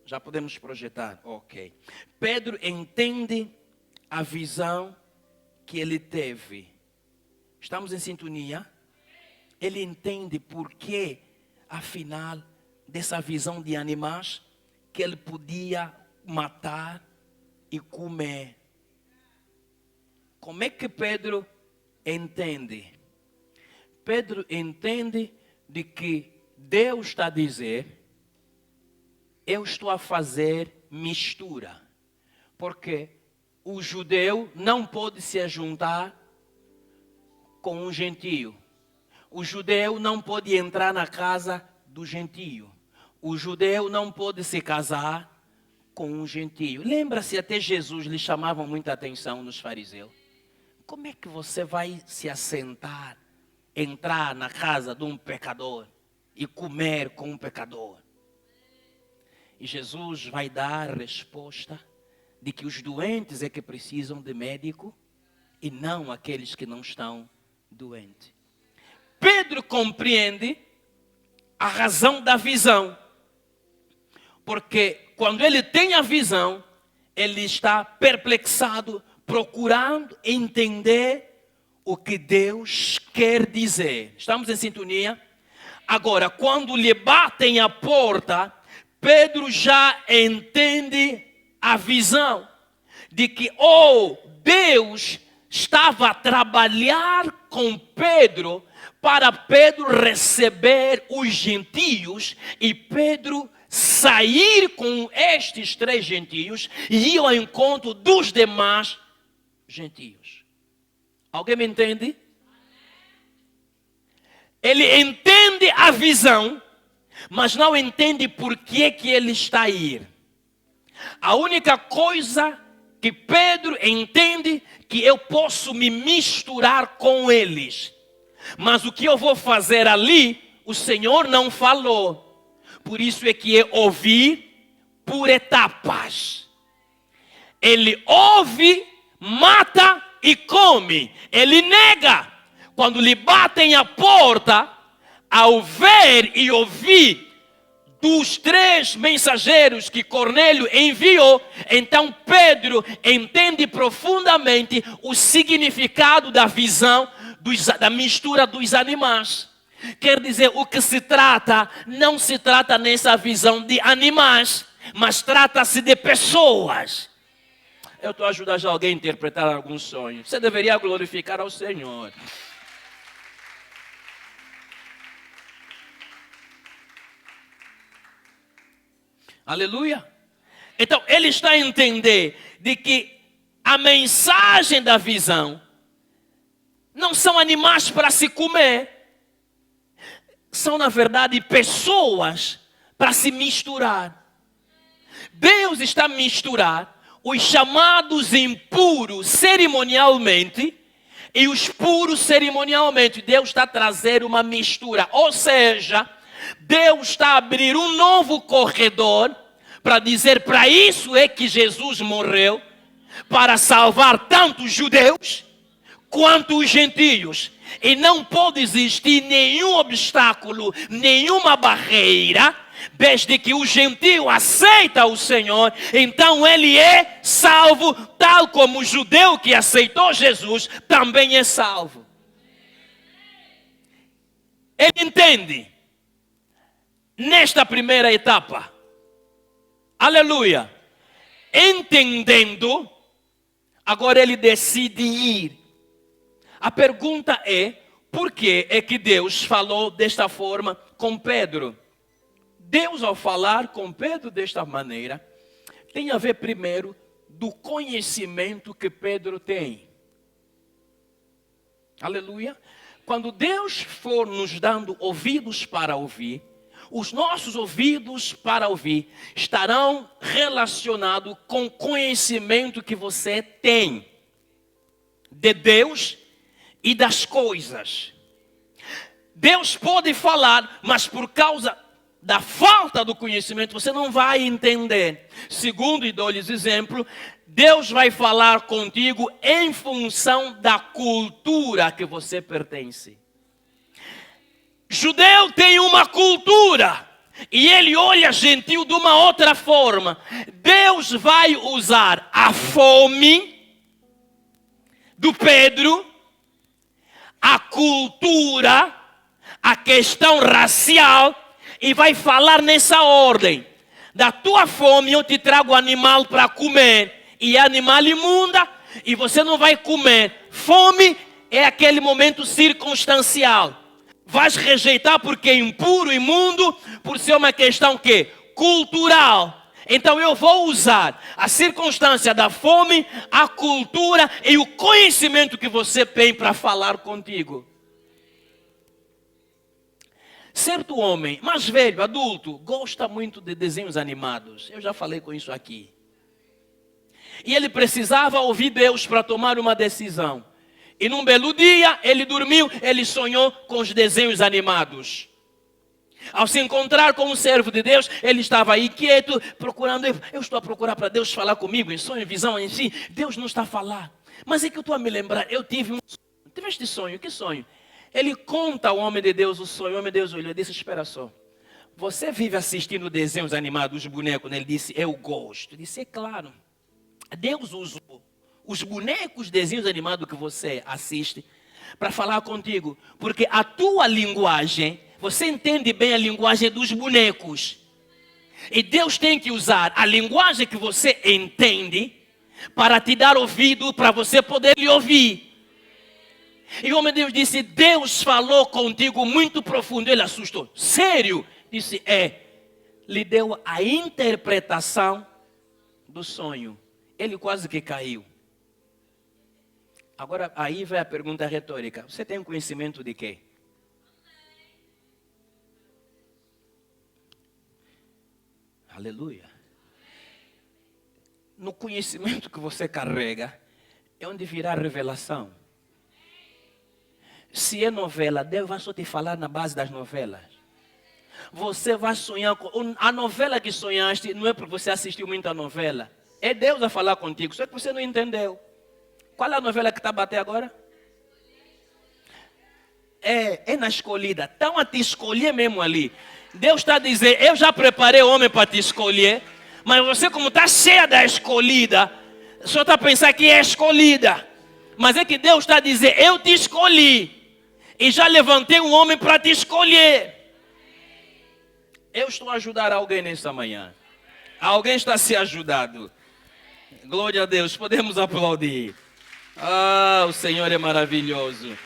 Já podemos projetar? Ok. Pedro entende a visão que ele teve. Estamos em sintonia? Ele entende por que, afinal, dessa visão de animais, que ele podia matar e comer. Como é que Pedro entende? Pedro entende de que Deus está a dizer: eu estou a fazer mistura. Porque o judeu não pode se juntar com um gentio. O judeu não pode entrar na casa do gentio. O judeu não pode se casar com um gentio. Lembra-se, até Jesus lhe chamava muita atenção nos fariseus. Como é que você vai se assentar, entrar na casa de um pecador e comer com um pecador? E Jesus vai dar a resposta de que os doentes é que precisam de médico e não aqueles que não estão doentes. Pedro compreende a razão da visão. Porque quando ele tem a visão, ele está perplexado, procurando entender o que Deus quer dizer. Estamos em sintonia? Agora, quando lhe batem a porta, Pedro já entende a visão de que, Deus estava a trabalhar com Pedro para Pedro receber os gentios e Pedro sair com estes 3 gentios e ir ao encontro dos demais gentios. Alguém me entende? Ele entende a visão, mas não entende por que ele está a ir. A única coisa que Pedro entende que eu posso me misturar com eles. Mas o que eu vou fazer ali, o Senhor não falou. Por isso é que é ouvir por etapas. Ele ouve, mata e come. Ele nega. Quando lhe batem a porta, ao ver e ouvir dos 3 mensageiros que Cornélio enviou, então Pedro entende profundamente o significado da visão da mistura dos animais. Quer dizer, o que se trata, não se trata nessa visão de animais, mas trata-se de pessoas. Eu estou ajudando alguém a interpretar algum sonho. Você deveria glorificar ao Senhor. Aleluia. Então, ele está a entender de que a mensagem da visão não são animais para se comer. São, na verdade, pessoas para se misturar. Deus está a misturar os chamados impuros cerimonialmente e os puros cerimonialmente. Deus está a trazer uma mistura. Ou seja, Deus está a abrir um novo corredor para dizer, para isso é que Jesus morreu, para salvar tanto os judeus quanto os gentios. E não pode existir nenhum obstáculo, nenhuma barreira, desde que o gentio aceita o Senhor, então ele é salvo, tal como o judeu que aceitou Jesus também é salvo. Ele entende, nesta primeira etapa, aleluia, entendendo, agora ele decide ir. A pergunta é, por que é que Deus falou desta forma com Pedro? Deus, ao falar com Pedro desta maneira, tem a ver primeiro do conhecimento que Pedro tem. Aleluia. Quando Deus for nos dando ouvidos para ouvir, os nossos ouvidos para ouvir estarão relacionados com o conhecimento que você tem de Deus e das coisas. Deus pode falar, mas por causa da falta do conhecimento você não vai entender. Segundo, e dou-lhes exemplo, Deus vai falar contigo em função da cultura que você pertence. Judeu tem uma cultura e ele olha gentil de uma outra forma. Deus vai usar a fome do Pedro, a cultura, a questão racial, e vai falar nessa ordem. Da tua fome eu te trago animal para comer, e é animal imunda, e você não vai comer. Fome é aquele momento circunstancial. Vais rejeitar porque é impuro, imundo, por ser uma questão que? Cultural. Então eu vou usar a circunstância da fome, a cultura e o conhecimento que você tem para falar contigo. Certo homem, mais velho, adulto, gosta muito de desenhos animados. Eu já falei com isso aqui. E ele precisava ouvir Deus para tomar uma decisão. E num belo dia, ele dormiu, ele sonhou com os desenhos animados. Ao se encontrar com um servo de Deus, ele estava aí quieto, procurando. Eu estou a procurar para Deus falar comigo, em sonho, em visão, em si. Deus não está a falar. Mas é que eu estou a me lembrar, eu tive um sonho. Tiveste sonho? Que sonho? Ele conta ao homem de Deus o sonho. O homem de Deus olhou e disse, espera só. Você vive assistindo desenhos animados, os bonecos? Ele disse, eu gosto. Ele disse, é claro. Deus usou os bonecos, desenhos animados que você assiste para falar contigo. Porque a tua linguagem, você entende bem a linguagem dos bonecos. E Deus tem que usar a linguagem que você entende para te dar ouvido, para você poder lhe ouvir. E o homem de Deus disse, Deus falou contigo muito profundo. Ele assustou. Sério? Disse, lhe deu a interpretação do sonho. Ele quase que caiu. Agora, aí vai a pergunta retórica. Você tem conhecimento de quê? Aleluia. No conhecimento que você carrega, é onde virá a revelação. Se é novela, Deus vai só te falar na base das novelas. Você vai sonhar com... A novela que sonhaste não é porque você assistiu muita novela. É Deus a falar contigo, só que você não entendeu. Qual é a novela que está a bater agora? É na escolhida. Estão a te escolher mesmo ali. Deus está a dizer, eu já preparei o homem para te escolher. Mas você, como está cheia da escolhida, só está a pensar que é escolhida. Mas é que Deus está a dizer, eu te escolhi. E já levantei um homem para te escolher. Eu estou a ajudar alguém nesta manhã. Alguém está a ser ajudado. Glória a Deus, podemos aplaudir. Ah, o Senhor é maravilhoso.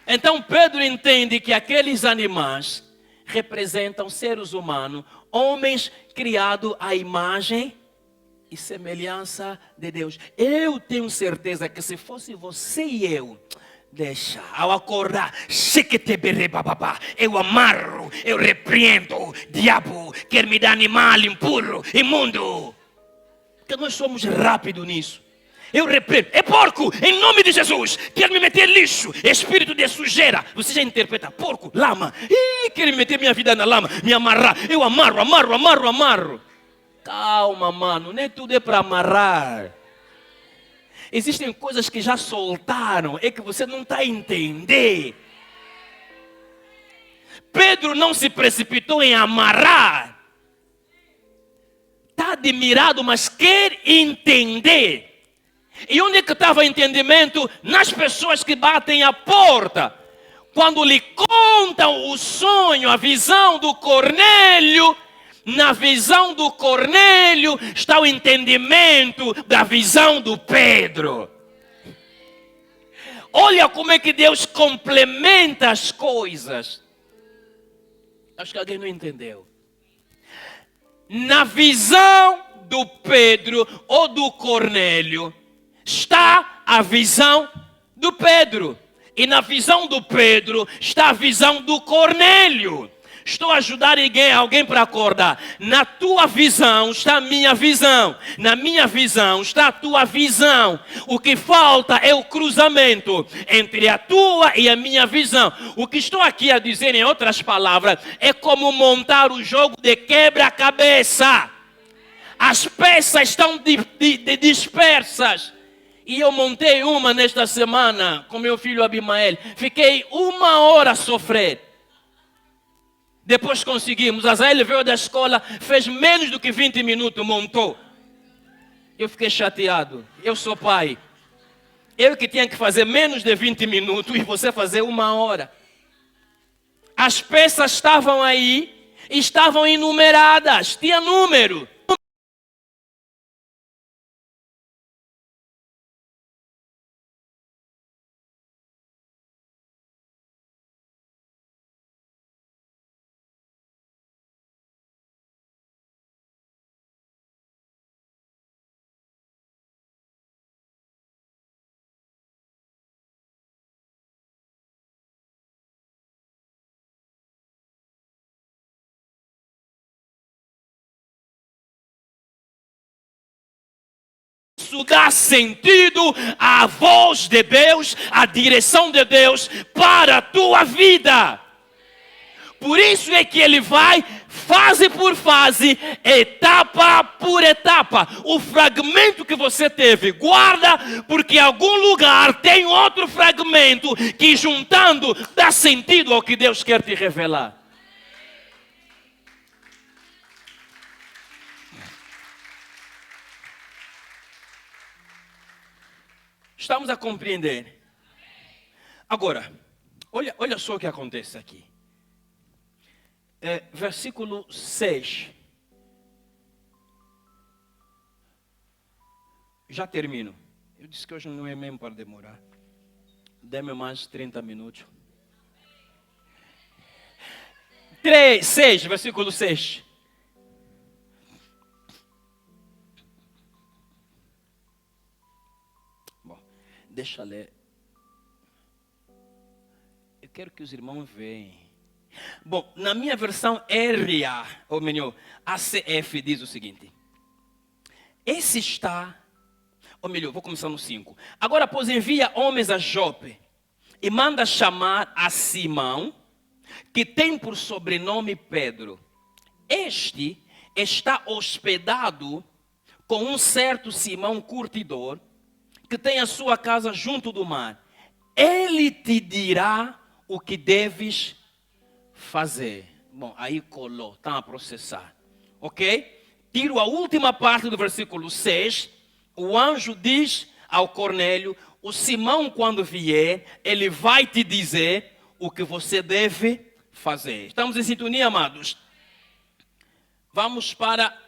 Então Pedro entende que aqueles animais representam seres humanos, homens criados à imagem e semelhança de Deus. Eu tenho certeza que se fosse você e eu, deixa, ao acordar, eu amarro, eu repreendo, diabo quer me dar animal impuro, imundo. Porque nós somos rápidos nisso. Eu repreendo, é porco, em nome de Jesus, quer me meter lixo, espírito de sujeira. Você já interpreta, porco, lama, quer me meter minha vida na lama, me amarrar, eu amarro. Calma, mano, nem tudo é para amarrar. Existem coisas que já soltaram, é que você não está a entender. Pedro não se precipitou em amarrar. Está admirado, mas quer entender. E onde é que estava o entendimento? Nas pessoas que batem a porta. Quando lhe contam o sonho, a visão do Cornélio, na visão do Cornélio está o entendimento da visão do Pedro. Olha como é que Deus complementa as coisas. Acho que alguém não entendeu. Na visão do Pedro ou do Cornélio está a visão do Pedro. E na visão do Pedro está a visão do Cornélio. Estou a ajudar alguém para acordar. Na tua visão está a minha visão. Na minha visão está a tua visão. O que falta é o cruzamento entre a tua e a minha visão. O que estou aqui a dizer, em outras palavras, é como montar o jogo de quebra-cabeça. As peças estão dispersas. E eu montei uma nesta semana com meu filho Abimael. Fiquei 1 hora a sofrer. Depois conseguimos. Azael veio da escola, fez menos do que 20 minutos, montou. Eu fiquei chateado. Eu sou pai. Eu que tinha que fazer menos de 20 minutos e você fazer 1 hora. As peças estavam aí, estavam enumeradas, tinha número. Isso dá sentido à voz de Deus, à direção de Deus para a tua vida. Por isso é que ele vai fase por fase, etapa por etapa. O fragmento que você teve, guarda, porque em algum lugar tem outro fragmento que juntando dá sentido ao que Deus quer te revelar. Estamos a compreender? Agora, olha só o que acontece aqui. Versículo 6. Já termino. Eu disse que hoje não é mesmo para demorar. Dê-me mais 30 minutos. 6, versículo 6. Deixa eu ler. Eu quero que os irmãos vejam. Bom, na minha versão RA, ou melhor, ACF diz o seguinte. Esse está, ou melhor, vou começar no 5. Agora, pois, envia homens a Jope e manda chamar a Simão, que tem por sobrenome Pedro. Este está hospedado com um certo Simão curtidor, que tem a sua casa junto do mar. Ele te dirá o que deves fazer. Bom, aí colou, está a processar. Ok? Tiro a última parte do versículo 6. O anjo diz ao Cornélio, o Simão quando vier, ele vai te dizer o que você deve fazer. Estamos em sintonia, amados? Vamos para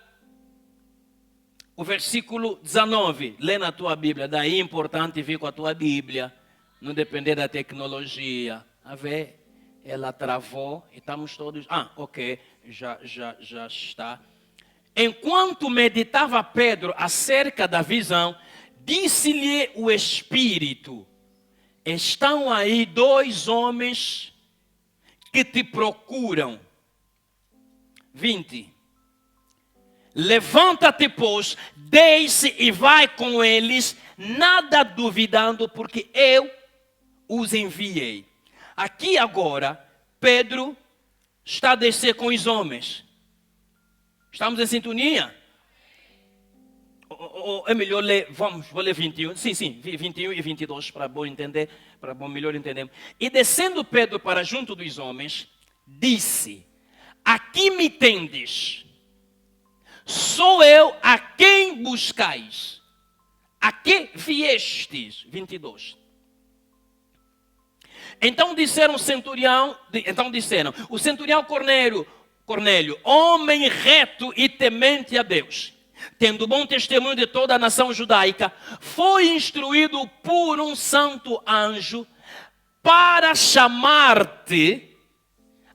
o versículo 19, lê na tua Bíblia. Daí é importante vir com a tua Bíblia, não depender da tecnologia. A ver, ela travou e estamos todos... ok, já está. Enquanto meditava Pedro acerca da visão, disse-lhe o Espírito, estão aí 2 homens que te procuram. 20. Levanta-te, pois, desce e vai com eles, nada duvidando, porque eu os enviei. Aqui agora, Pedro está a descer com os homens. Estamos em sintonia? É melhor ler, vou ler 21. Sim, 21 e 22 para bom entender, para bom melhor entender. E descendo Pedro para junto dos homens, disse, aqui me tendes. Sou eu a quem buscais. A que viestes? 22. Então disseram o centurião Cornélio, homem reto e temente a Deus, tendo bom testemunho de toda a nação judaica, foi instruído por um santo anjo para chamar-te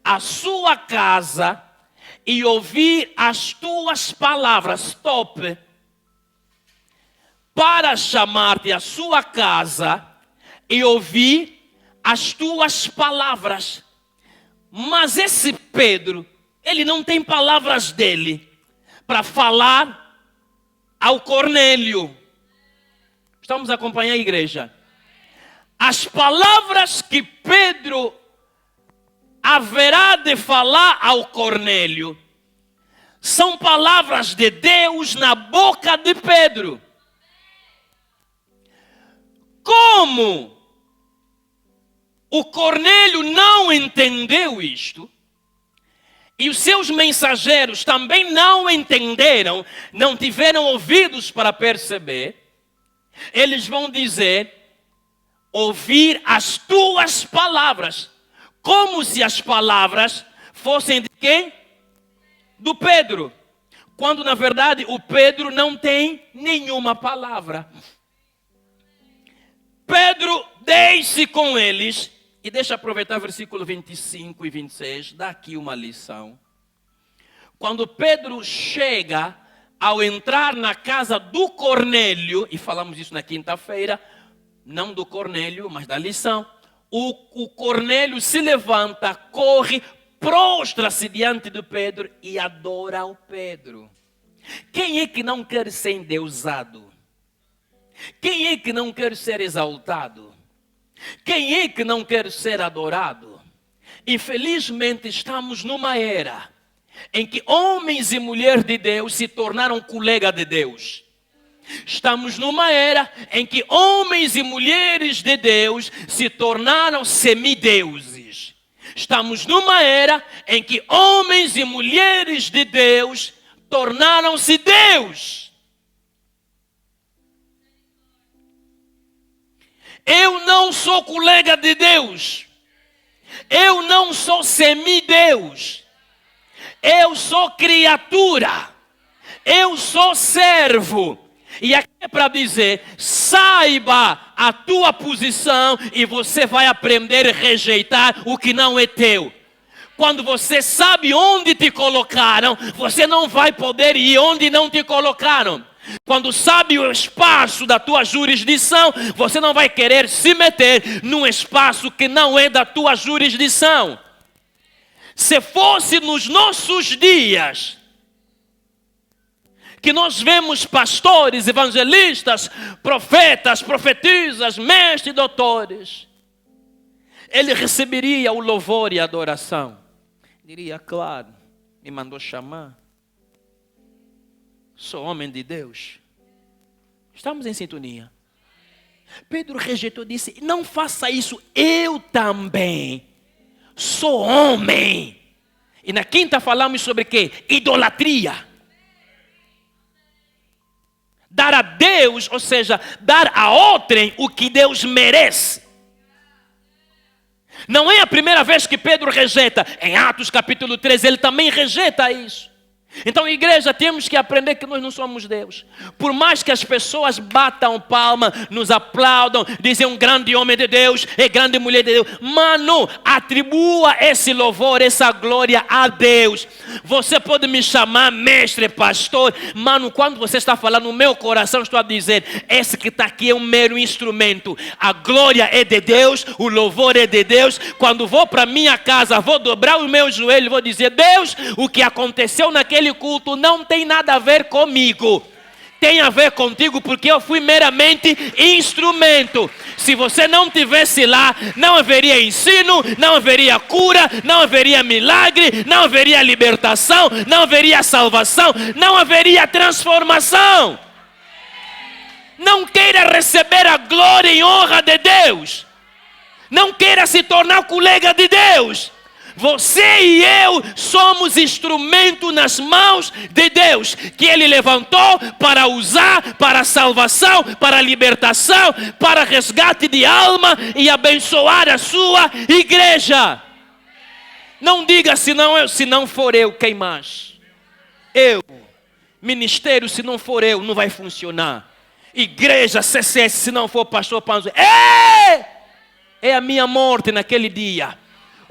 à sua casa e ouvir as tuas palavras. Stop. Para chamar-te à sua casa e ouvir as tuas palavras. Mas esse Pedro, ele não tem palavras dele para falar ao Cornélio. Estamos acompanhando a igreja. As palavras que Pedro haverá de falar ao Cornélio São palavras de Deus na boca de Pedro. Como o Cornélio não entendeu isto, e os seus mensageiros também não entenderam, não tiveram ouvidos para perceber, eles vão dizer: ouvir as tuas palavras, como se as palavras fossem de quem? Do Pedro, quando na verdade o Pedro não tem nenhuma palavra. Pedro deixe com eles, e deixa eu aproveitar versículo 25 e 26, dá aqui uma lição. Quando Pedro chega, ao entrar na casa do Cornélio, e falamos isso na quinta-feira, não do Cornélio, mas da lição, o Cornélio se levanta, corre, prostra-se diante de Pedro e adora ao Pedro. Quem é que não quer ser endeusado? Quem é que não quer ser exaltado? Quem é que não quer ser adorado? Infelizmente estamos numa era em que homens e mulheres de Deus se tornaram colega de Deus. Estamos numa era em que homens e mulheres de Deus se tornaram semideuses. Estamos numa era em que homens e mulheres de Deus tornaram-se Deus. Eu não sou colega de Deus. Eu não sou semideus. Eu sou criatura. Eu sou servo. E aqui é para dizer: saiba a tua posição e você vai aprender a rejeitar o que não é teu. Quando você sabe onde te colocaram, você não vai poder ir onde não te colocaram. Quando sabe o espaço da tua jurisdição, você não vai querer se meter num espaço que não é da tua jurisdição. Se fosse nos nossos dias, que nós vemos pastores, evangelistas, profetas, profetisas, mestres, doutores, ele receberia o louvor e a adoração. Diria: claro, me mandou chamar. Sou homem de Deus. Estamos em sintonia. Pedro rejeitou, disse: não faça isso, eu também sou homem. E na quinta falamos sobre o quê? Idolatria. Dar a Deus, ou seja, dar a outrem o que Deus merece. Não é a primeira vez que Pedro rejeita. Em Atos capítulo 13 ele também rejeita isso. Então, igreja, temos que aprender que nós não somos Deus. Por mais que as pessoas batam palma, nos aplaudam, dizem um grande homem de Deus, é grande mulher de Deus. Mano, atribua esse louvor, essa glória a Deus. Você pode me chamar mestre, pastor. Mano, quando você está falando no meu coração, estou a dizer: esse que está aqui é um mero instrumento. A glória é de Deus, o louvor é de Deus. Quando vou para minha casa, vou dobrar o meu joelho e vou dizer: Deus, o que aconteceu naquele culto não tem nada a ver comigo, tem a ver contigo, porque eu fui meramente instrumento. Se você não tivesse lá, não haveria ensino, não haveria cura, não haveria milagre, não haveria libertação, não haveria salvação, não haveria transformação. Não queira receber a glória e honra de Deus, não queira se tornar colega de Deus. Você e eu somos instrumento nas mãos de Deus, que Ele levantou para usar para salvação, para libertação, para resgate de alma e abençoar a sua igreja. Não diga: se não for eu, quem mais? Eu. Ministério, se não for eu, não vai funcionar. Igreja, CCS, se não for pastor Panzo, é a minha morte naquele dia.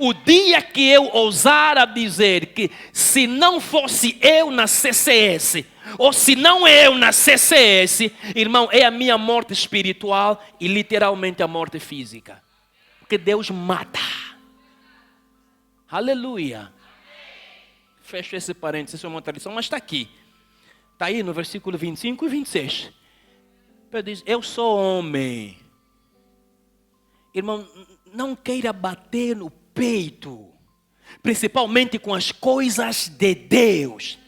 O dia que eu ousar a dizer que se não fosse eu na CCS, ou se não eu na CCS, irmão, é a minha morte espiritual e literalmente a morte física. Porque Deus mata. Aleluia. Fecho esse parênteses, isso é uma tradição, mas está aqui. Está aí no versículo 25 e 26. Pedro diz: eu sou homem. Irmão, não queira bater no peito, principalmente com as coisas de Deus.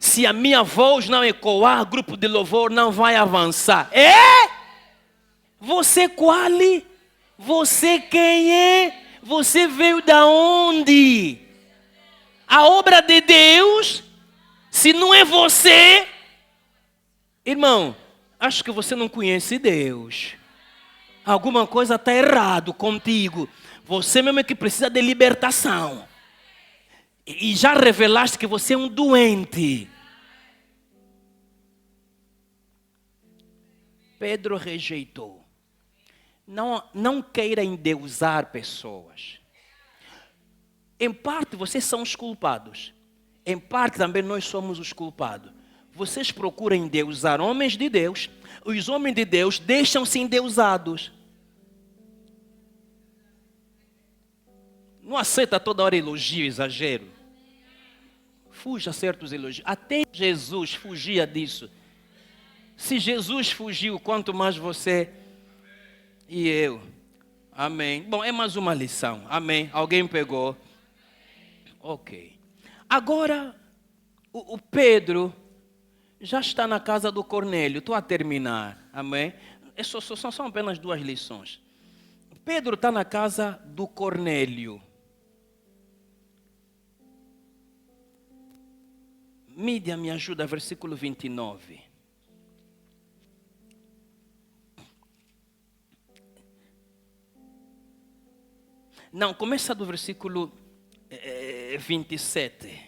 Se a minha voz não ecoar, grupo de louvor não vai avançar. Você qual? Você quem é? Você veio da onde? A obra de Deus, se não é você, irmão, acho que você não conhece Deus. Alguma coisa está errado contigo. Você mesmo é que precisa de libertação. E já revelaste que você é um doente. Pedro rejeitou. Não queira endeusar pessoas. Em parte vocês são os culpados. Em parte também nós somos os culpados. Vocês procuram endeusar homens de Deus. Os homens de Deus deixam-se endeusados. Não aceita toda hora elogio, exagero. Fuja certos elogios. Até Jesus fugia disso. Se Jesus fugiu, quanto mais você e eu. Amém. Bom, é mais uma lição. Amém. Alguém pegou? Ok. Agora, o Pedro já está na casa do Cornélio. Estou a terminar. Amém. São apenas 2 lições. Pedro está na casa do Cornélio. Mídia, me ajuda, versículo 29. Não, começa do versículo 27.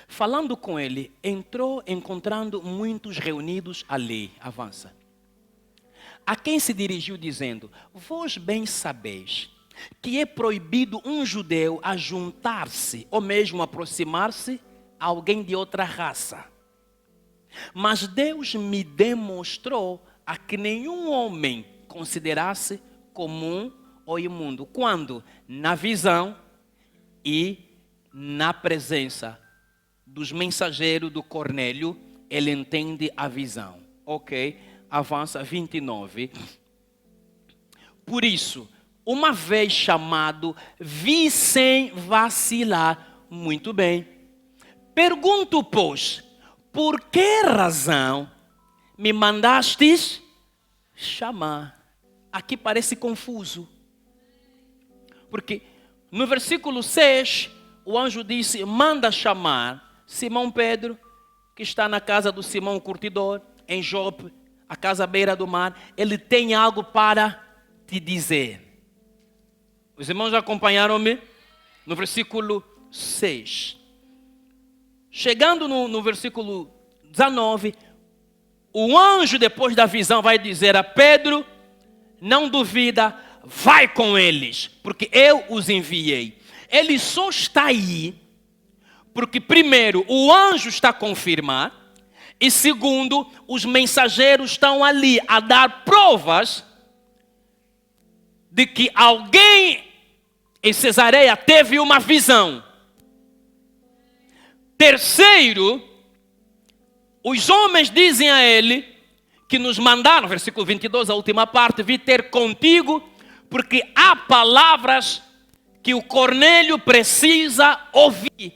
Falando com ele, entrou encontrando muitos reunidos ali. Avança. A quem se dirigiu dizendo: vós bem sabeis que é proibido um judeu a juntar-se ou mesmo aproximar-se a alguém de outra raça. Mas Deus me demonstrou a que nenhum homem considerasse comum ou imundo. Quando? Na visão e na presença dos mensageiros do Cornélio, ele entende a visão. Ok? Avança 29. Por isso, uma vez chamado, vi sem vacilar. Muito bem. Pergunto, pois, por que razão me mandastes chamar? Aqui parece confuso. Porque no versículo 6, o anjo disse: manda chamar Simão Pedro, que está na casa do Simão Curtidor, em Jope, a casa à beira do mar. Ele tem algo para te dizer. Os irmãos já acompanharam-me? No versículo 6. Chegando no versículo 19, o anjo, depois da visão, vai dizer a Pedro: não duvida, vai com eles, porque eu os enviei. Ele só está aí, porque primeiro, o anjo está a confirmar, e segundo, os mensageiros estão ali a dar provas de que alguém em Cesareia teve uma visão. Terceiro, os homens dizem a ele que nos mandaram, versículo 22, a última parte, vir ter contigo, porque há palavras que o Cornélio precisa ouvir.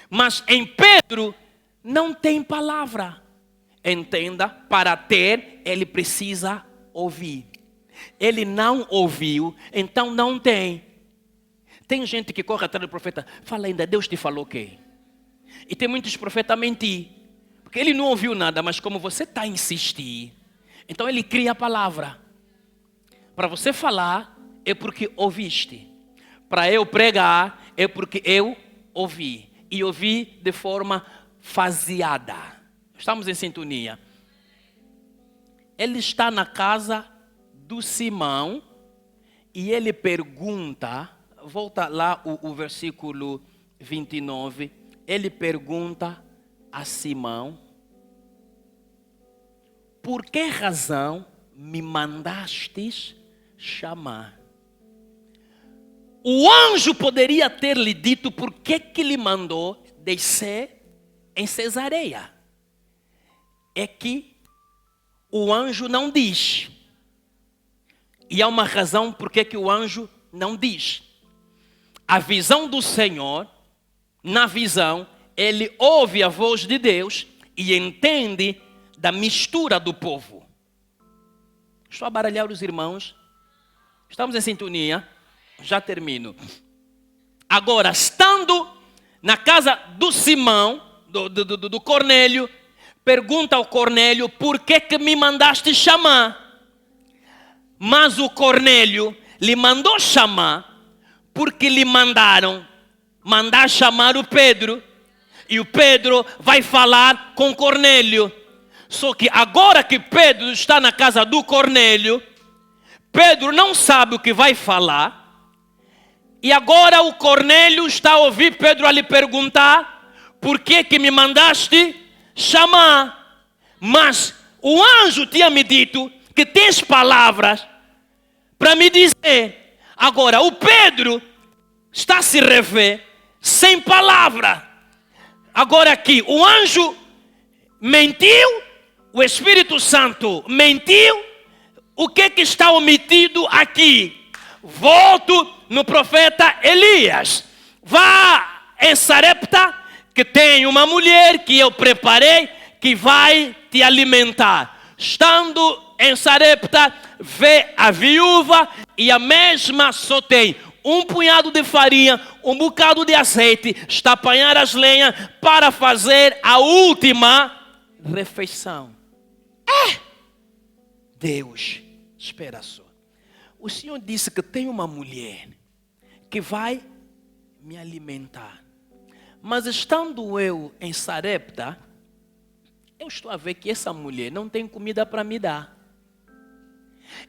Mas em Pedro não tem palavra. Entenda, para ter, ele precisa ouvir. Ele não ouviu, então não tem. Tem gente que corre atrás do profeta, fala ainda, Deus te falou o quê? E tem muitos profetas a mentir. Porque ele não ouviu nada, mas como você está a insistir, então ele cria a palavra. Para você falar, é porque ouviste. Para eu pregar, é porque eu ouvi. E ouvi de forma faseada. Estamos em sintonia. Ele está na casa do Simão e ele pergunta, volta lá o versículo 29, ele pergunta a Simão: por que razão me mandastes chamar? O anjo poderia ter lhe dito por que lhe mandou descer em Cesareia. É que o anjo não diz. E há uma razão por que o anjo não diz. A visão do Senhor na visão, ele ouve a voz de Deus e entende da mistura do povo. Estou a baralhar os irmãos. Estamos em sintonia? Já termino. Agora, estando na casa do Simão, do Cornélio, pergunta ao Cornélio, por que me mandaste chamar? Mas o Cornélio lhe mandou chamar, porque lhe mandar chamar o Pedro. E o Pedro vai falar com Cornélio. Só que agora que Pedro está na casa do Cornélio, Pedro não sabe o que vai falar. E agora o Cornélio está a ouvir Pedro a lhe perguntar, por que me mandaste chamar? Mas o anjo tinha me dito que tens palavras para me dizer. Agora o Pedro está a se rever sem palavra. Agora aqui, o anjo mentiu, o Espírito Santo mentiu. O que está omitido aqui? Volto no profeta Elias. Vá em Sarepta, que tem uma mulher que eu preparei, que vai te alimentar. Estando em Sarepta, vê a viúva e a mesma só tem um punhado de farinha, um bocado de azeite, está a apanhar as lenhas para fazer a última refeição. Deus, espera só. O Senhor disse que tem uma mulher que vai me alimentar. Mas estando eu em Sarepta, eu estou a ver que essa mulher não tem comida para me dar.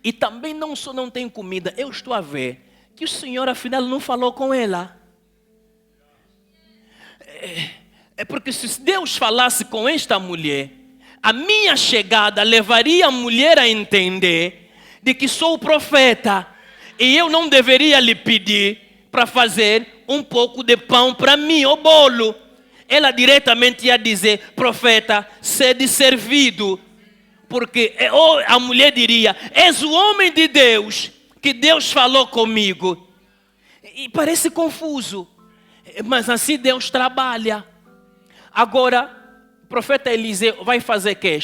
E também não só não tem comida, eu estou a ver que o Senhor afinal não falou com ela. É porque se Deus falasse com esta mulher, a minha chegada levaria a mulher a entender de que sou o profeta e eu não deveria lhe pedir para fazer um pouco de pão para mim, o bolo. Ela diretamente ia dizer, profeta, sede servido. Porque a mulher diria, és o homem de Deus, que Deus falou comigo. E parece confuso, mas assim Deus trabalha. Agora, o profeta Eliseu vai fazer o quê?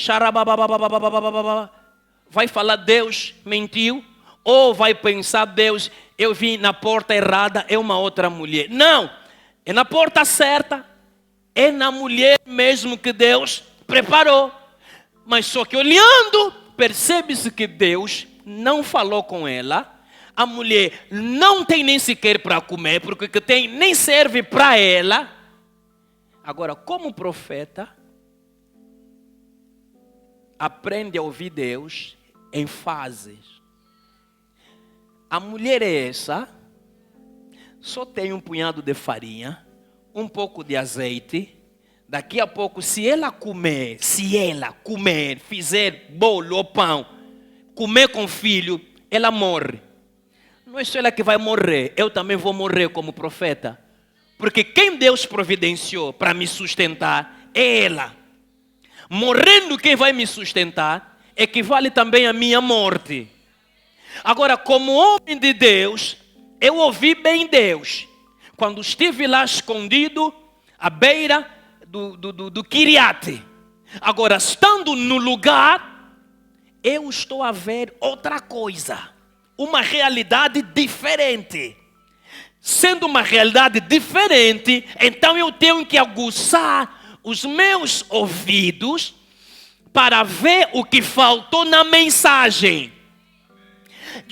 Vai falar, Deus mentiu? Ou vai pensar, Deus, eu vim na porta errada, é uma outra mulher? Não, é na porta certa, é na mulher mesmo que Deus preparou. Mas só que olhando, percebe-se que Deus não falou com ela. A mulher não tem nem sequer para comer, porque o que tem nem serve para ela. Agora, como profeta, aprende a ouvir Deus em fases. A mulher é essa, só tem um punhado de farinha, um pouco de azeite. Daqui a pouco, se ela comer, fizer bolo ou pão, comer com o filho, ela morre. Não é só ela que vai morrer, eu também vou morrer como profeta. Porque quem Deus providenciou para me sustentar é ela. Morrendo quem vai me sustentar equivale também à minha morte. Agora, como homem de Deus, eu ouvi bem Deus. Quando estive lá escondido, à beira do Kiriate. Agora, estando no lugar, eu estou a ver outra coisa. Uma realidade diferente. Sendo uma realidade diferente, então eu tenho que aguçar os meus ouvidos para ver o que faltou na mensagem.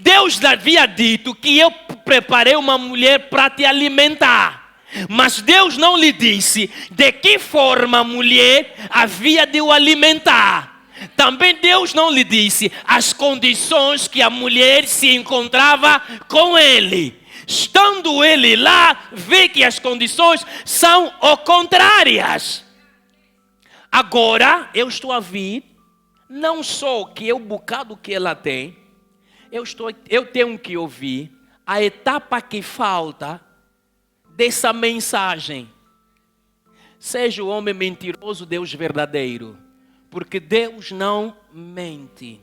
Deus havia dito que eu preparei uma mulher para te alimentar. Mas Deus não lhe disse de que forma a mulher havia de o alimentar. Também Deus não lhe disse as condições que a mulher se encontrava com ele. Estando ele lá, vê que as condições são contrárias. Agora, eu estou a ver, não só que é o bocado que ela tem, eu tenho que ouvir a etapa que falta dessa mensagem. Seja o homem mentiroso, Deus verdadeiro. Porque Deus não mente.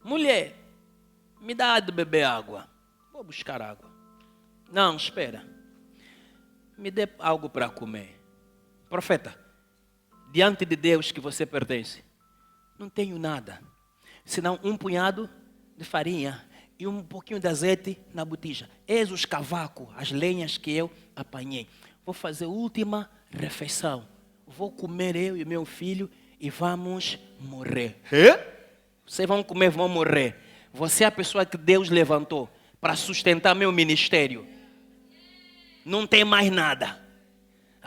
Mulher, me dá de beber água. Vou buscar água. Não, espera. me dê algo para comer. Profeta, diante de Deus que você pertence, não tenho nada, senão um punhado de farinha e um pouquinho de azeite na botija. Eis os cavacos, as lenhas que eu apanhei. Vou fazer a última refeição. Vou comer eu e meu filho e vamos morrer. Vocês vão comer, vão morrer. Você é a pessoa que Deus levantou para sustentar meu ministério. Não tem mais nada.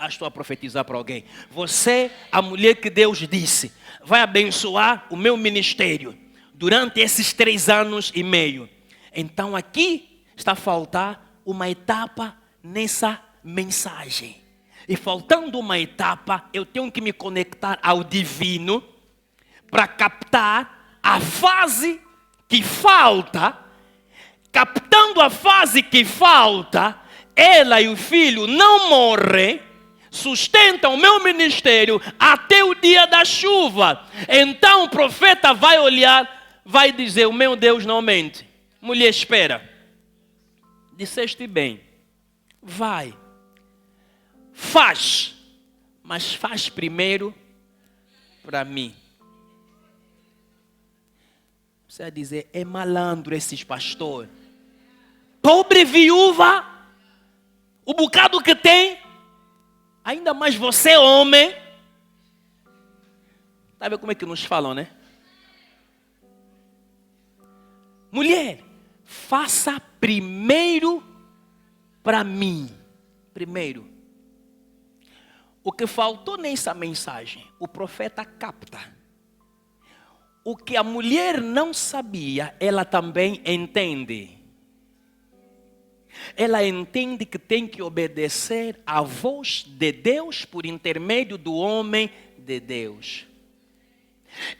Estou a profetizar para alguém. Você, a mulher que Deus disse, vai abençoar o meu ministério durante esses 3 anos e meio. Então aqui está a faltar uma etapa nessa mensagem. E faltando uma etapa, eu tenho que me conectar ao divino para captar a fase que falta. Captando a fase que falta, ela e o filho não morrem, sustentam o meu ministério até o dia da chuva. Então o profeta vai olhar, vai dizer, o meu Deus não mente. Mulher, espera. Disseste bem. Vai. Faz. Mas faz primeiro para mim. Você vai dizer, é malandro esses pastores. Pobre viúva, o bocado que tem, ainda mais você homem. Sabe como é que nos falam, né? Mulher, faça primeiro para mim. Primeiro. O que faltou nessa mensagem, o profeta capta. O que a mulher não sabia, ela também entende. Ela entende que tem que obedecer à voz de Deus por intermédio do homem de Deus.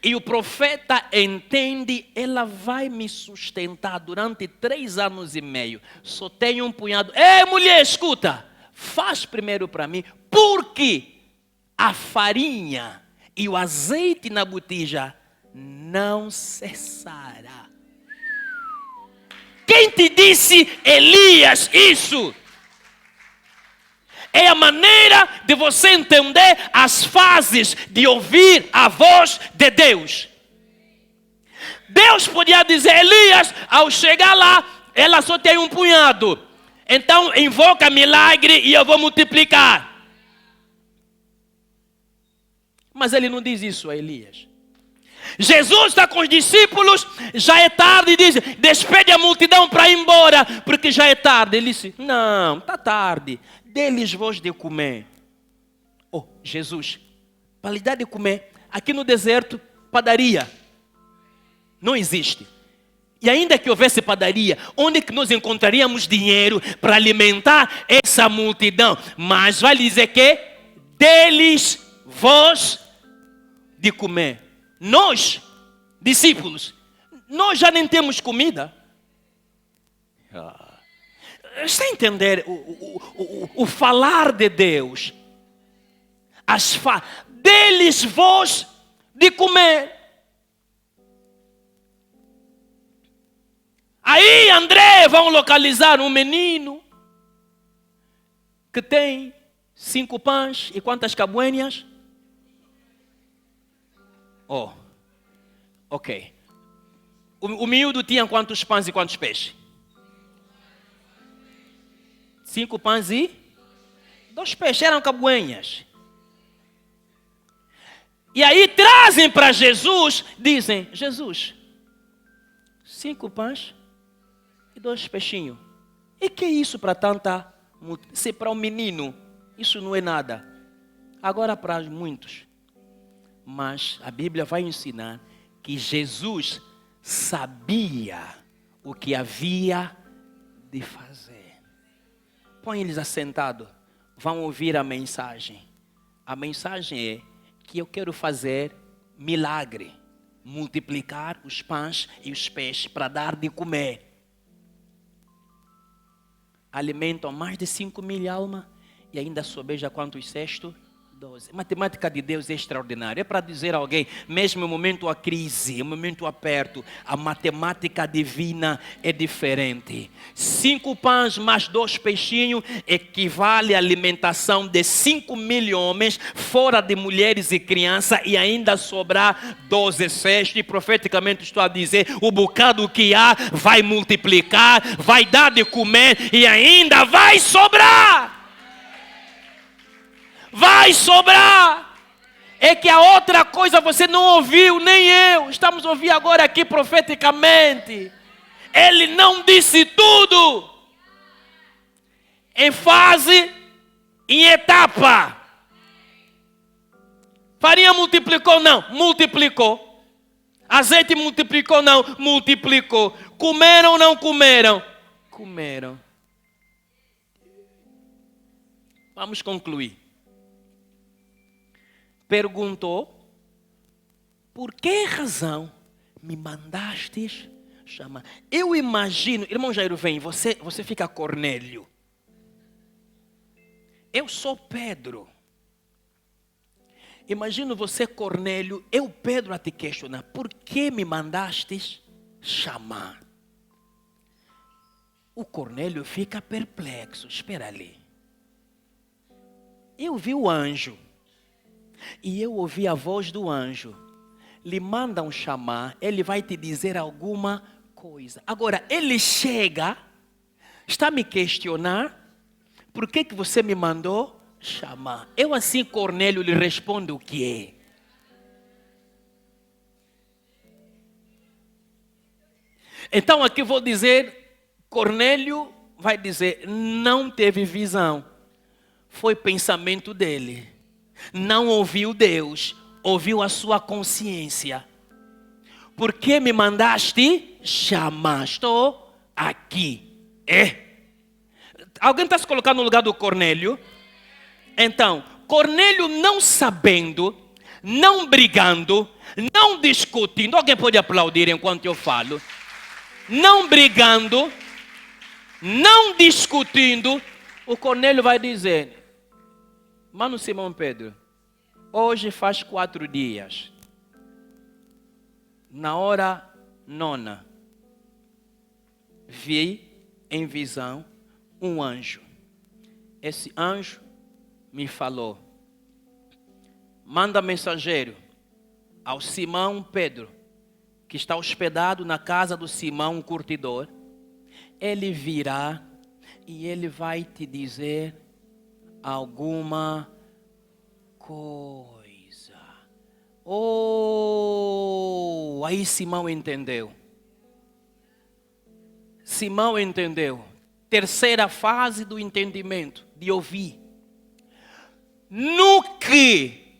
E o profeta entende, ela vai me sustentar durante 3 anos e meio. Só tenho um punhado. Ei, mulher, escuta. Faz primeiro para mim, porque a farinha e o azeite na botija não cessará. Quem te disse, Elias, isso? É a maneira de você entender as fases de ouvir a voz de Deus. Deus podia dizer, Elias, ao chegar lá, ela só tem um punhado. Então invoca milagre e eu vou multiplicar. Mas ele não diz isso a Elias. Jesus está com os discípulos, já é tarde, e diz, despede a multidão para ir embora, porque já é tarde. Ele disse, não, está tarde, dê-lhes voz de comer. Oh, Jesus, para lhe dar de comer, aqui no deserto, padaria não existe. E ainda que houvesse padaria, onde que nós encontraríamos dinheiro para alimentar essa multidão? Mas vai dizer que dê-lhes voz de comer. Nós, discípulos, nós já nem temos comida. Está a entender o falar de Deus? Dê-lhes voz de comer. Aí André vão localizar um menino que tem 5 pães e quantas cabuénias? Oh, ok. O miúdo tinha quantos pães e quantos peixes? 5 pães e 2 peixes, eram cabuénias. E aí trazem para Jesus, dizem, Jesus, 5 pães e 2 peixinhos. E que é isso para tanta? Se para um menino, isso não é nada. Agora para muitos. Mas a Bíblia vai ensinar que Jesus sabia o que havia de fazer. Põe eles assentados, vão ouvir a mensagem. A mensagem é que eu quero fazer milagre, multiplicar os pães e os peixes para dar de comer. Alimentam mais de 5.000 almas e ainda sobeja quantos cestos? 12. Matemática de Deus é extraordinária. É para dizer a alguém, mesmo no momento a crise, no momento aperto, a matemática divina é diferente. 5 pães mais 2 peixinhos equivale à alimentação de 5.000 homens, fora de mulheres e crianças, e ainda sobrar 12 cestos. E profeticamente estou a dizer, o bocado que há vai multiplicar, vai dar de comer e ainda vai sobrar. Vai sobrar. É que a outra coisa você não ouviu, nem eu. Estamos ouvindo agora aqui profeticamente. Ele não disse tudo. Em fase, em etapa. Farinha multiplicou? Não, multiplicou. Azeite multiplicou? Não, multiplicou. Comeram ou não comeram? Comeram. Vamos concluir. Perguntou, por que razão me mandastes chamar? Eu imagino, irmão Jairo, vem, você fica Cornélio. Eu sou Pedro. Imagino você, Cornélio, eu, Pedro, a te questionar, por que me mandastes chamar? O Cornélio fica perplexo, espera ali. Eu vi o anjo. E eu ouvi a voz do anjo. Lhe mandam chamar. Ele vai te dizer alguma coisa. Agora, ele chega. Está a me questionar. Por que você me mandou chamar? Eu assim, Cornélio, lhe respondo o que é. Então aqui vou dizer. Cornélio vai dizer. Não teve visão. Foi pensamento dele. Não ouviu Deus, ouviu a sua consciência. Por que me mandaste chamar? Estou aqui. Alguém está se colocando no lugar do Cornélio? Então, Cornélio não sabendo, não brigando, não discutindo. Alguém pode aplaudir enquanto eu falo? Não brigando, não discutindo. O Cornélio vai dizer... Mano Simão Pedro, hoje faz 4 dias, na hora 9, vi em visão um anjo. Esse anjo me falou, manda mensageiro ao Simão Pedro, que está hospedado na casa do Simão curtidor. Ele virá e ele vai te dizer alguma coisa. Aí Simão entendeu. Simão entendeu. Terceira fase do entendimento, de ouvir. No que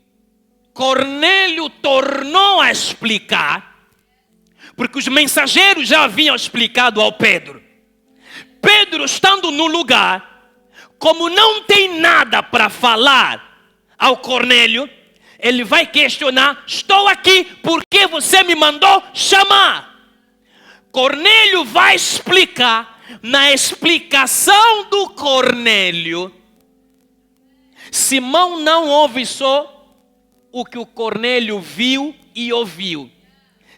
Cornélio tornou a explicar, porque os mensageiros já haviam explicado ao Pedro. Pedro, estando no lugar, como não tem nada para falar ao Cornélio, ele vai questionar, estou aqui, por que você me mandou chamar? Cornélio vai explicar, na explicação do Cornélio, Simão não ouve só o que o Cornélio viu e ouviu.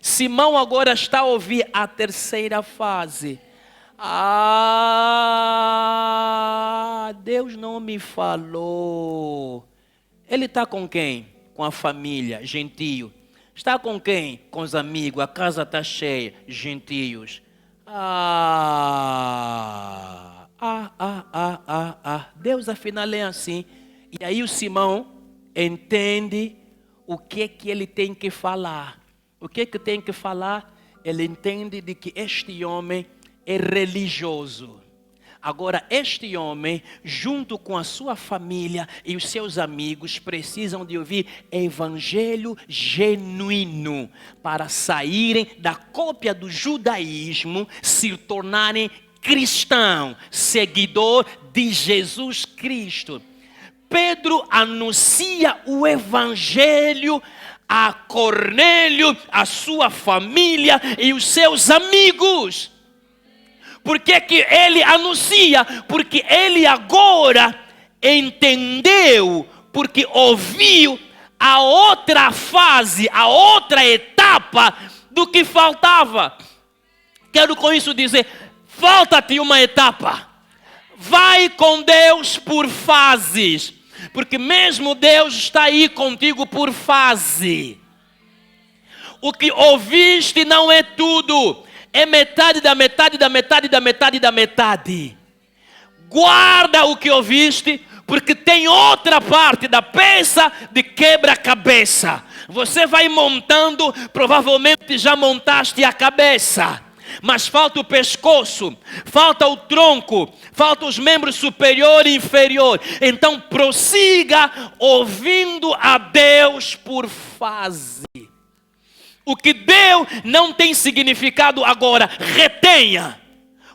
Simão agora está a ouvir a terceira fase. Deus não me falou. Ele está com quem? Com a família, gentio. Está com quem? Com os amigos, a casa está cheia, gentios. Deus afinal é assim. E aí o Simão entende o que ele tem que falar. O que tem que falar? Ele entende de que este homem é religioso. Agora, este homem, junto com a sua família e os seus amigos, precisam de ouvir evangelho genuíno para saírem da cópia do judaísmo, se tornarem cristão, seguidor de Jesus Cristo. Pedro anuncia o evangelho a Cornélio, a sua família e os seus amigos. Por que ele anuncia? Porque ele agora entendeu porque ouviu a outra fase, a outra etapa do que faltava. Quero com isso dizer, falta-te uma etapa. Vai com Deus por fases, porque mesmo Deus está aí contigo por fase. O que ouviste não é tudo, é metade da metade da metade da metade da metade. Guarda o que ouviste, porque tem outra parte da peça de quebra-cabeça. Você vai montando, provavelmente já montaste a cabeça, mas falta o pescoço, falta o tronco, falta os membros superior e inferior. Então prossiga ouvindo a Deus por fase. O que deu não tem significado agora, retenha,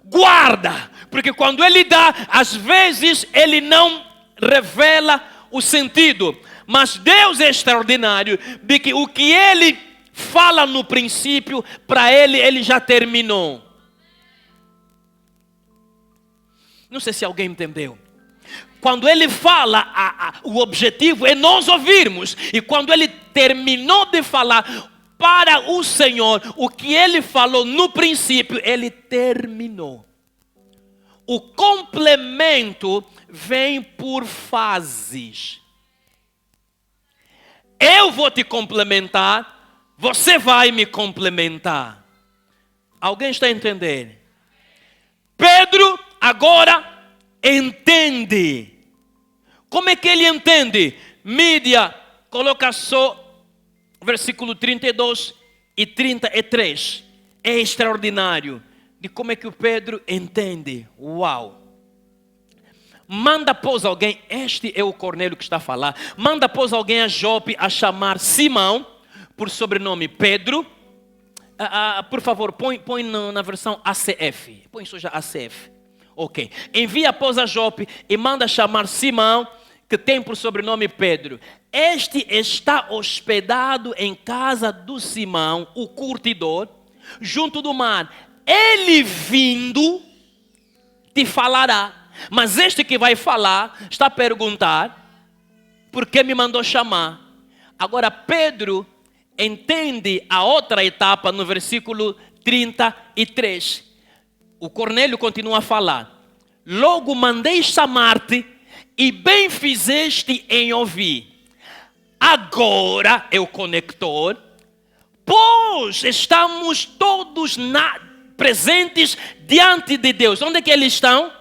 guarda, porque quando Ele dá, às vezes Ele não revela o sentido, mas Deus é extraordinário, de que o que Ele fala no princípio, para Ele já terminou. Não sei se alguém entendeu. Quando Ele fala, o objetivo é nós ouvirmos, e quando Ele terminou de falar para o Senhor, o que Ele falou no princípio, Ele terminou. O complemento vem por fases. Eu vou te complementar, você vai me complementar. Alguém está entendendo? Pedro agora entende. Como é que ele entende? Mídia, coloca só versículo 32 e 33. É extraordinário de como é que o Pedro entende. Uau! Manda, pois, alguém, este é o Cornélio que está a falar, manda, pois, alguém a Jope a chamar Simão, por sobrenome Pedro. Por favor, põe na versão ACF. Põe isso já ACF. Ok. Envia, pois, a Jope e manda chamar Simão, que tem por sobrenome Pedro. Este está hospedado em casa do Simão, o curtidor, junto do mar. Ele vindo te falará. Mas este que vai falar está a perguntar por que me mandou chamar. Agora Pedro entende a outra etapa no versículo 33. O Cornélio continua a falar. Logo mandei chamar-te e bem fizeste em ouvir. Agora é o conector, pois estamos todos presentes diante de Deus. Onde é que eles estão?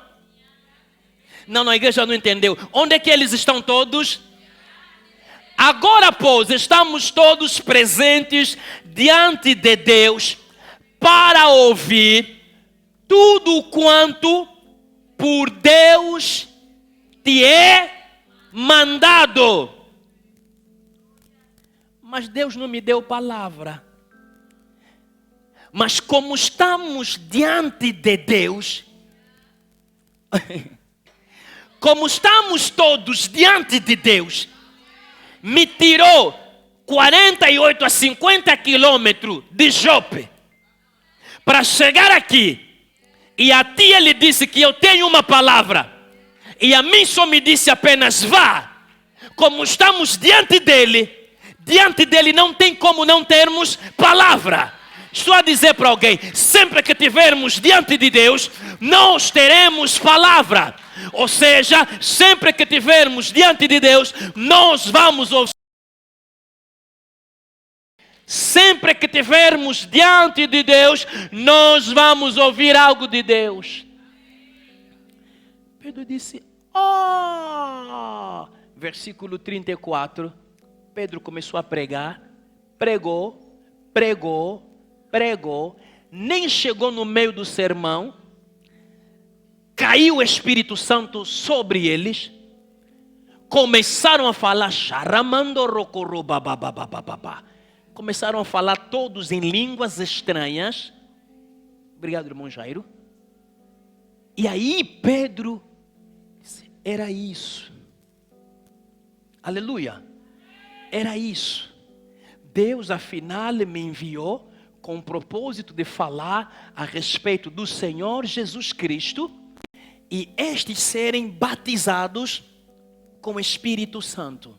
Não, a igreja não entendeu. Onde é que eles estão todos? Agora, pois, estamos todos presentes diante de Deus para ouvir tudo quanto por Deus te é mandado. Mas Deus não me deu palavra. Mas como estamos diante de Deus, como estamos todos diante de Deus, me tirou 48 a 50 quilômetros de Jope para chegar aqui. E a ti ele disse que eu tenho uma palavra. E a mim só me disse apenas vá. Como estamos diante dele não tem como não termos palavra. Estou a dizer para alguém, sempre que estivermos diante de Deus, nós teremos palavra. Ou seja, sempre que estivermos diante de Deus, nós vamos ouvir. Sempre que estivermos diante de Deus, nós vamos ouvir algo de Deus. Pedro disse, versículo 34, Pedro começou a pregar, pregou, nem chegou no meio do sermão, caiu o Espírito Santo sobre eles, começaram a falar, começaram a falar todos em línguas estranhas. Obrigado, irmão Jairo. E aí Pedro disse, era isso. Aleluia. Era isso. Deus afinal me enviou com o propósito de falar a respeito do Senhor Jesus Cristo e estes serem batizados com o Espírito Santo.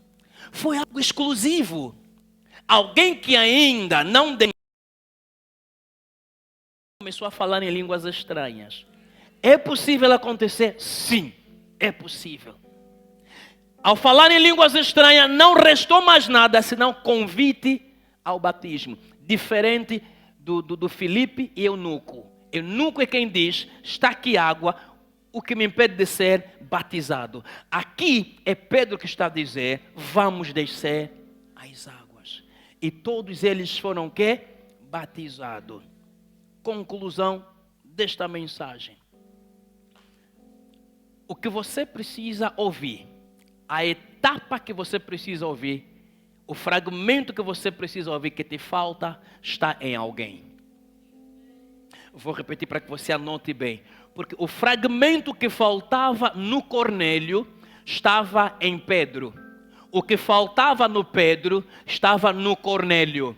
Foi algo exclusivo. Alguém que ainda não começou a falar em línguas estranhas. É possível acontecer? Sim, é possível. Ao falar em línguas estranhas, não restou mais nada senão convite ao batismo. Diferente do Filipe e Eunuco. Eunuco é quem diz, está aqui água, o que me impede de ser batizado. Aqui é Pedro que está a dizer, vamos descer as águas. E todos eles foram o quê? Batizados. Conclusão desta mensagem. O que você precisa ouvir, a etapa que você precisa ouvir, o fragmento que você precisa ouvir que te falta, está em alguém. Vou repetir para que você anote bem. Porque o fragmento que faltava no Cornélio estava em Pedro. O que faltava no Pedro estava no Cornélio.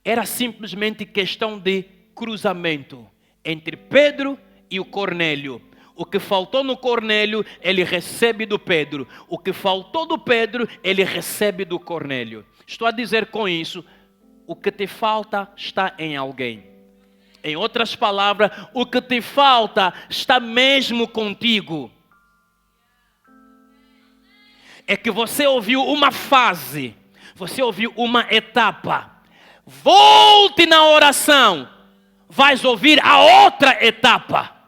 Era simplesmente questão de cruzamento entre Pedro e o Cornélio. O que faltou no Cornélio, ele recebe do Pedro. O que faltou do Pedro, ele recebe do Cornélio. Estou a dizer com isso, o que te falta está em alguém. Em outras palavras, o que te falta está mesmo contigo. É que você ouviu uma fase, você ouviu uma etapa. Volte na oração, vais ouvir a outra etapa.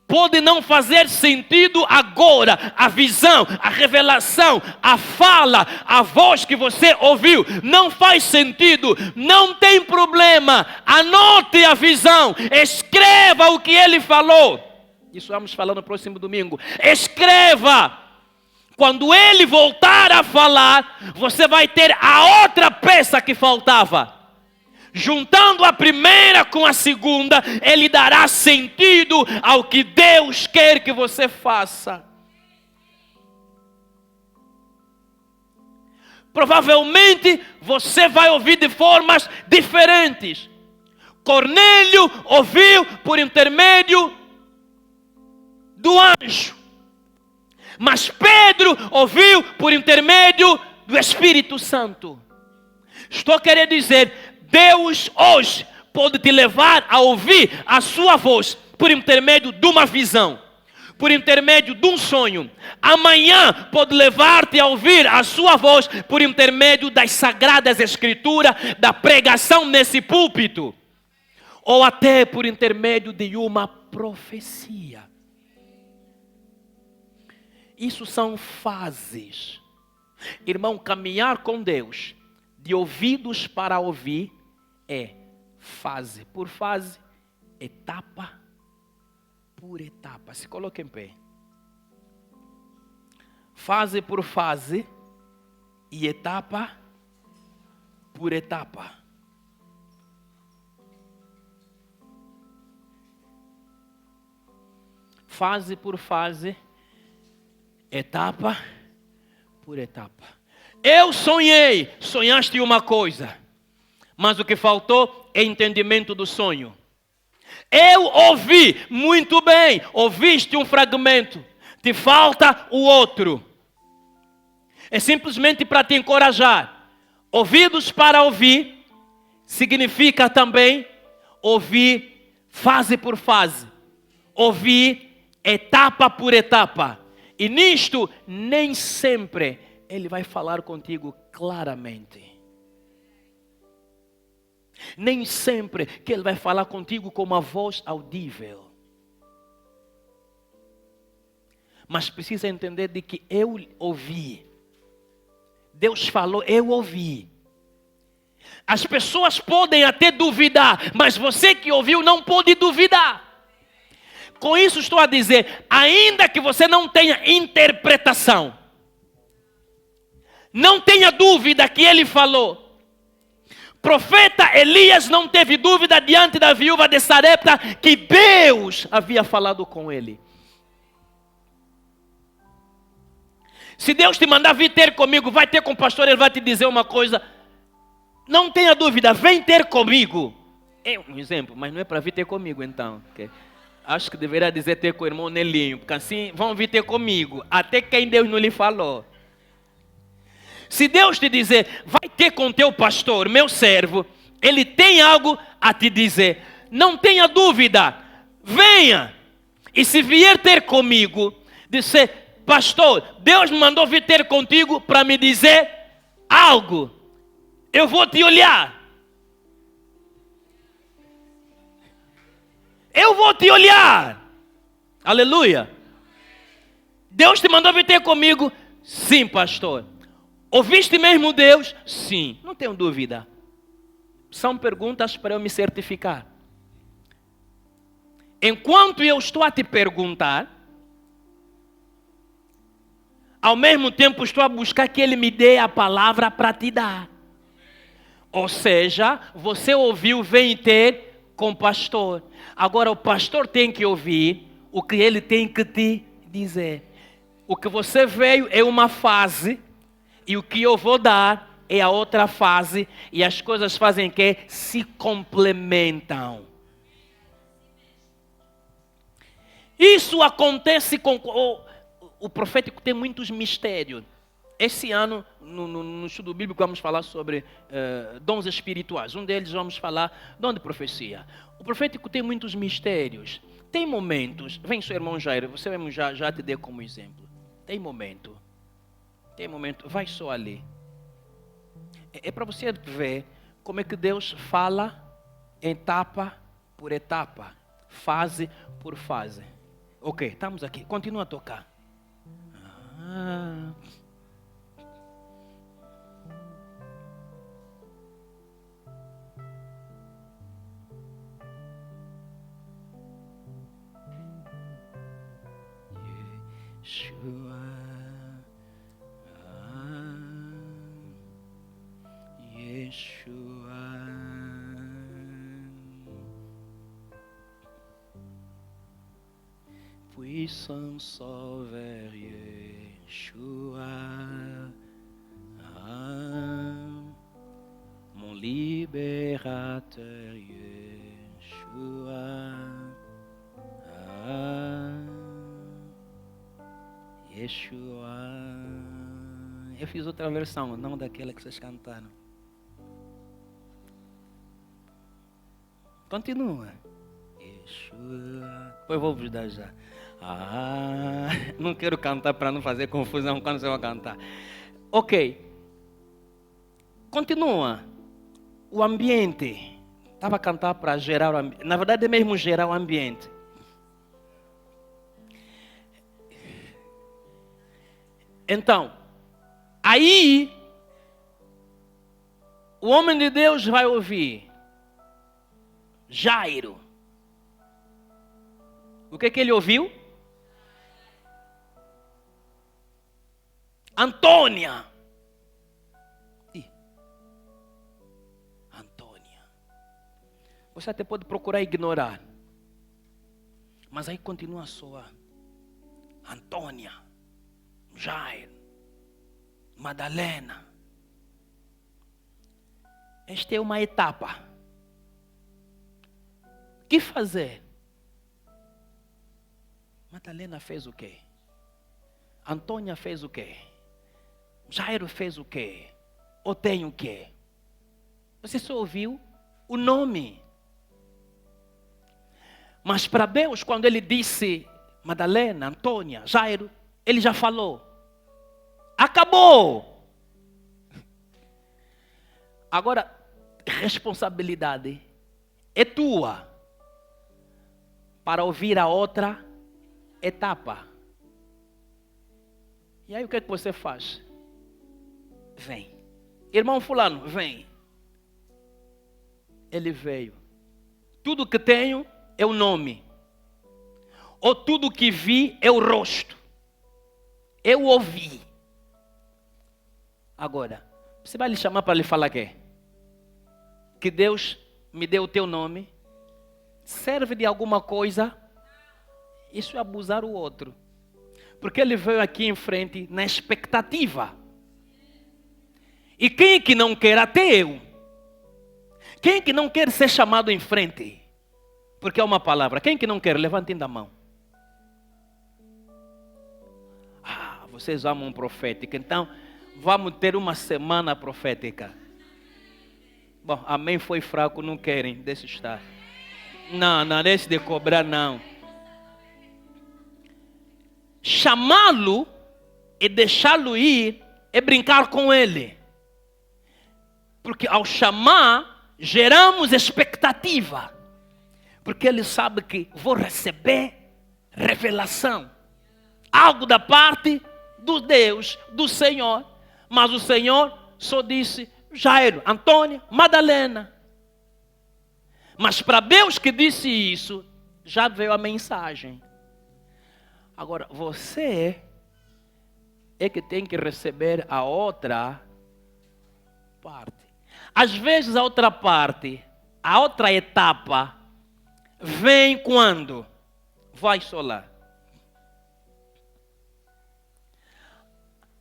Pode não fazer sentido agora, a visão, a revelação, a fala, a voz que você ouviu, não faz sentido, não tem problema, anote a visão, escreva o que ele falou, isso vamos falar no próximo domingo, escreva, quando ele voltar a falar, você vai ter a outra peça que faltava. Juntando a primeira com a segunda, ele dará sentido ao que Deus quer que você faça. Provavelmente você vai ouvir de formas diferentes. Cornélio ouviu por intermédio do anjo. Mas Pedro ouviu por intermédio do Espírito Santo. Estou querendo dizer, Deus hoje pode te levar a ouvir a sua voz por intermédio de uma visão, por intermédio de um sonho. Amanhã pode levar-te a ouvir a sua voz por intermédio das sagradas escrituras, da pregação nesse púlpito, ou até por intermédio de uma profecia. Isso são fases. Irmão, caminhar com Deus, de ouvidos para ouvir, é fase por fase, etapa por etapa. Se coloque em pé. Fase por fase e etapa por etapa. Fase por fase, etapa por etapa. Eu sonhei, sonhaste uma coisa, mas o que faltou é entendimento do sonho. Eu ouvi, muito bem, ouviste um fragmento, te falta o outro. É simplesmente para te encorajar. Ouvidos para ouvir, significa também ouvir fase por fase, ouvir etapa por etapa. E nisto, nem sempre Ele vai falar contigo claramente. Nem sempre que Ele vai falar contigo com uma voz audível. Mas precisa entender de que eu ouvi. Deus falou, eu ouvi. As pessoas podem até duvidar, mas você que ouviu não pode duvidar. Com isso estou a dizer, ainda que você não tenha interpretação, não tenha dúvida que Ele falou. Profeta Elias não teve dúvida diante da viúva de Sarepta que Deus havia falado com ele. Se Deus te mandar vir ter comigo, vai ter com o pastor, ele vai te dizer uma coisa. Não tenha dúvida, vem ter comigo. É um exemplo, mas não é para vir ter comigo então. Okay? Acho que deveria dizer ter com o irmão Nelinho, porque assim vão vir ter comigo, até quem Deus não lhe falou. Se Deus te dizer, vai ter com teu pastor, meu servo, ele tem algo a te dizer. Não tenha dúvida, venha. E se vier ter comigo, dizer, pastor, Deus me mandou vir ter contigo para me dizer algo. Eu vou te olhar. Eu vou te olhar. Aleluia. Deus te mandou vir ter comigo? Sim, pastor. Ouviste mesmo Deus? Sim. Não tenho dúvida. São perguntas para eu me certificar. Enquanto eu estou a te perguntar, ao mesmo tempo estou a buscar que Ele me dê a palavra para te dar. Ou seja, você ouviu, vem ter com o pastor. Agora o pastor tem que ouvir o que ele tem que te dizer. O que você veio é uma fase e o que eu vou dar é a outra fase, e as coisas fazem que se complementam. Isso acontece com o profético, tem muitos mistérios. Esse ano, no estudo bíblico, vamos falar sobre dons espirituais. Um deles vamos falar dom de profecia. O profético tem muitos mistérios. Tem momentos, vem seu irmão Jair, você mesmo já te dei como exemplo. Tem momento, vai só ali. É para você ver como é que Deus fala etapa por etapa, fase por fase. Ok, estamos aqui, continua a tocar. Yeshua. Puissant Sauveur Yeshua, mon libérateur Yeshua, Yeshua. Eu fiz outra versão, não daquela que vocês cantaram. Continua. Yeshua. Depois vou vos dar já. Não quero cantar para não fazer confusão quando você vai cantar. Ok. Continua. O ambiente. Estava a cantar para gerar o ambiente. Na verdade é mesmo gerar o ambiente. Então, aí o homem de Deus vai ouvir Jairo. O que ele ouviu? Antônia. Antônia. Você até pode procurar ignorar, mas aí continua a soar. Antônia, Jairo, Madalena. Esta é uma etapa. O que fazer? Madalena fez o quê? Antônia fez o quê? Jairo fez o quê? Ou tem o quê? Você só ouviu o nome. Mas para Deus, quando Ele disse Madalena, Antônia, Jairo, Ele já falou. Acabou. Agora, responsabilidade é tua para ouvir a outra etapa. E aí o que é que você faz? Vem. Irmão fulano, vem. Ele veio. Tudo que tenho é o nome. Ou tudo que vi é o rosto. Eu ouvi. Agora, você vai lhe chamar para lhe falar quê? Que Deus me deu o teu nome. Serve de alguma coisa? Isso é abusar o outro. Porque ele veio aqui em frente na expectativa. E quem é que não quer? Até eu. Quem é que não quer ser chamado em frente? Porque é uma palavra. Quem que não quer? Levantem a mão. Vocês amam profética. Então, vamos ter uma semana profética. Bom, amém foi fraco, não querem. Deixa estar. Não, deixe de cobrar, não. Chamá-lo e deixá-lo ir é brincar com ele. Porque ao chamar, geramos expectativa. Porque ele sabe que vou receber revelação. Algo da parte do Deus, do Senhor. Mas o Senhor só disse, Jairo, Antônia, Madalena. Mas para Deus que disse isso, já veio a mensagem. Agora, você é que tem que receber a outra parte. Às vezes a outra parte, a outra etapa, vem quando? Vai solar.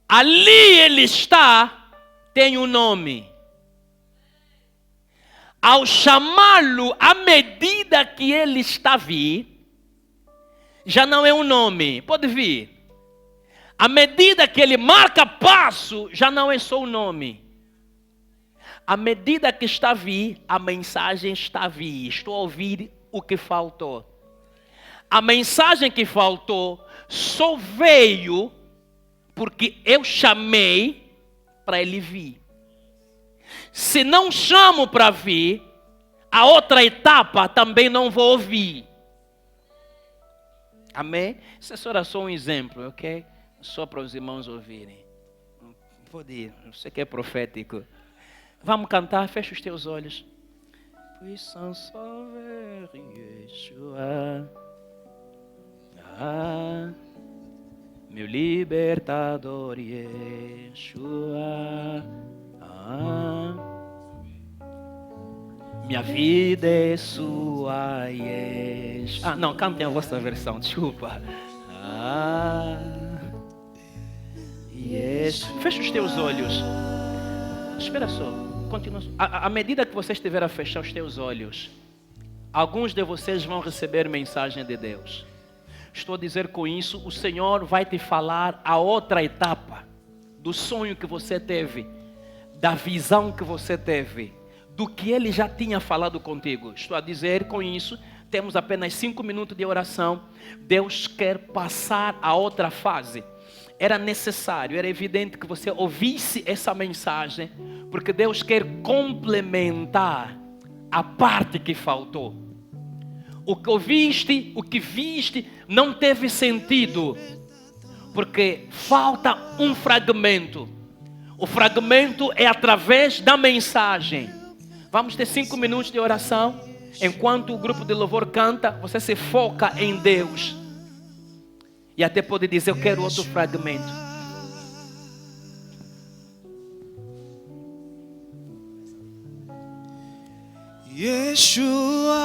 Ali ele está, tem um nome. Ao chamá-lo, à medida que ele está a vir, já não é um nome. Pode vir. À medida que ele marca passo, já não é só um nome. À medida que está a vir, a mensagem está a vir. Estou a ouvir o que faltou. A mensagem que faltou só veio porque eu chamei para ele vir. Se não chamo para vir, a outra etapa também não vou ouvir. Amém? Isso é só um exemplo, ok? Só para os irmãos ouvirem. Pode ir, você que é profético. Vamos cantar, fecha os teus olhos. Puissance sauveur Yeshua, meu libertador Yeshua, minha vida é sua, Yeshua. Não, cantem a vossa versão, desculpa. Yeshua. Fecha os teus olhos. Espera só. Continua. À medida que você estiver a fechar os teus olhos, alguns de vocês vão receber mensagem de Deus. Estou a dizer com isso, o Senhor vai te falar a outra etapa do sonho que você teve, da visão que você teve, do que Ele já tinha falado contigo. Estou a dizer com isso, temos apenas 5 minutos de oração. Deus quer passar a outra fase. Era necessário, era evidente que você ouvisse essa mensagem, porque Deus quer complementar a parte que faltou. O que ouviste, o que viste, não teve sentido, porque falta um fragmento. O fragmento é através da mensagem. Vamos ter 5 minutos de oração. Enquanto o grupo de louvor canta, você se foca em Deus. E até pode dizer, eu quero outro fragmento. Yeshua,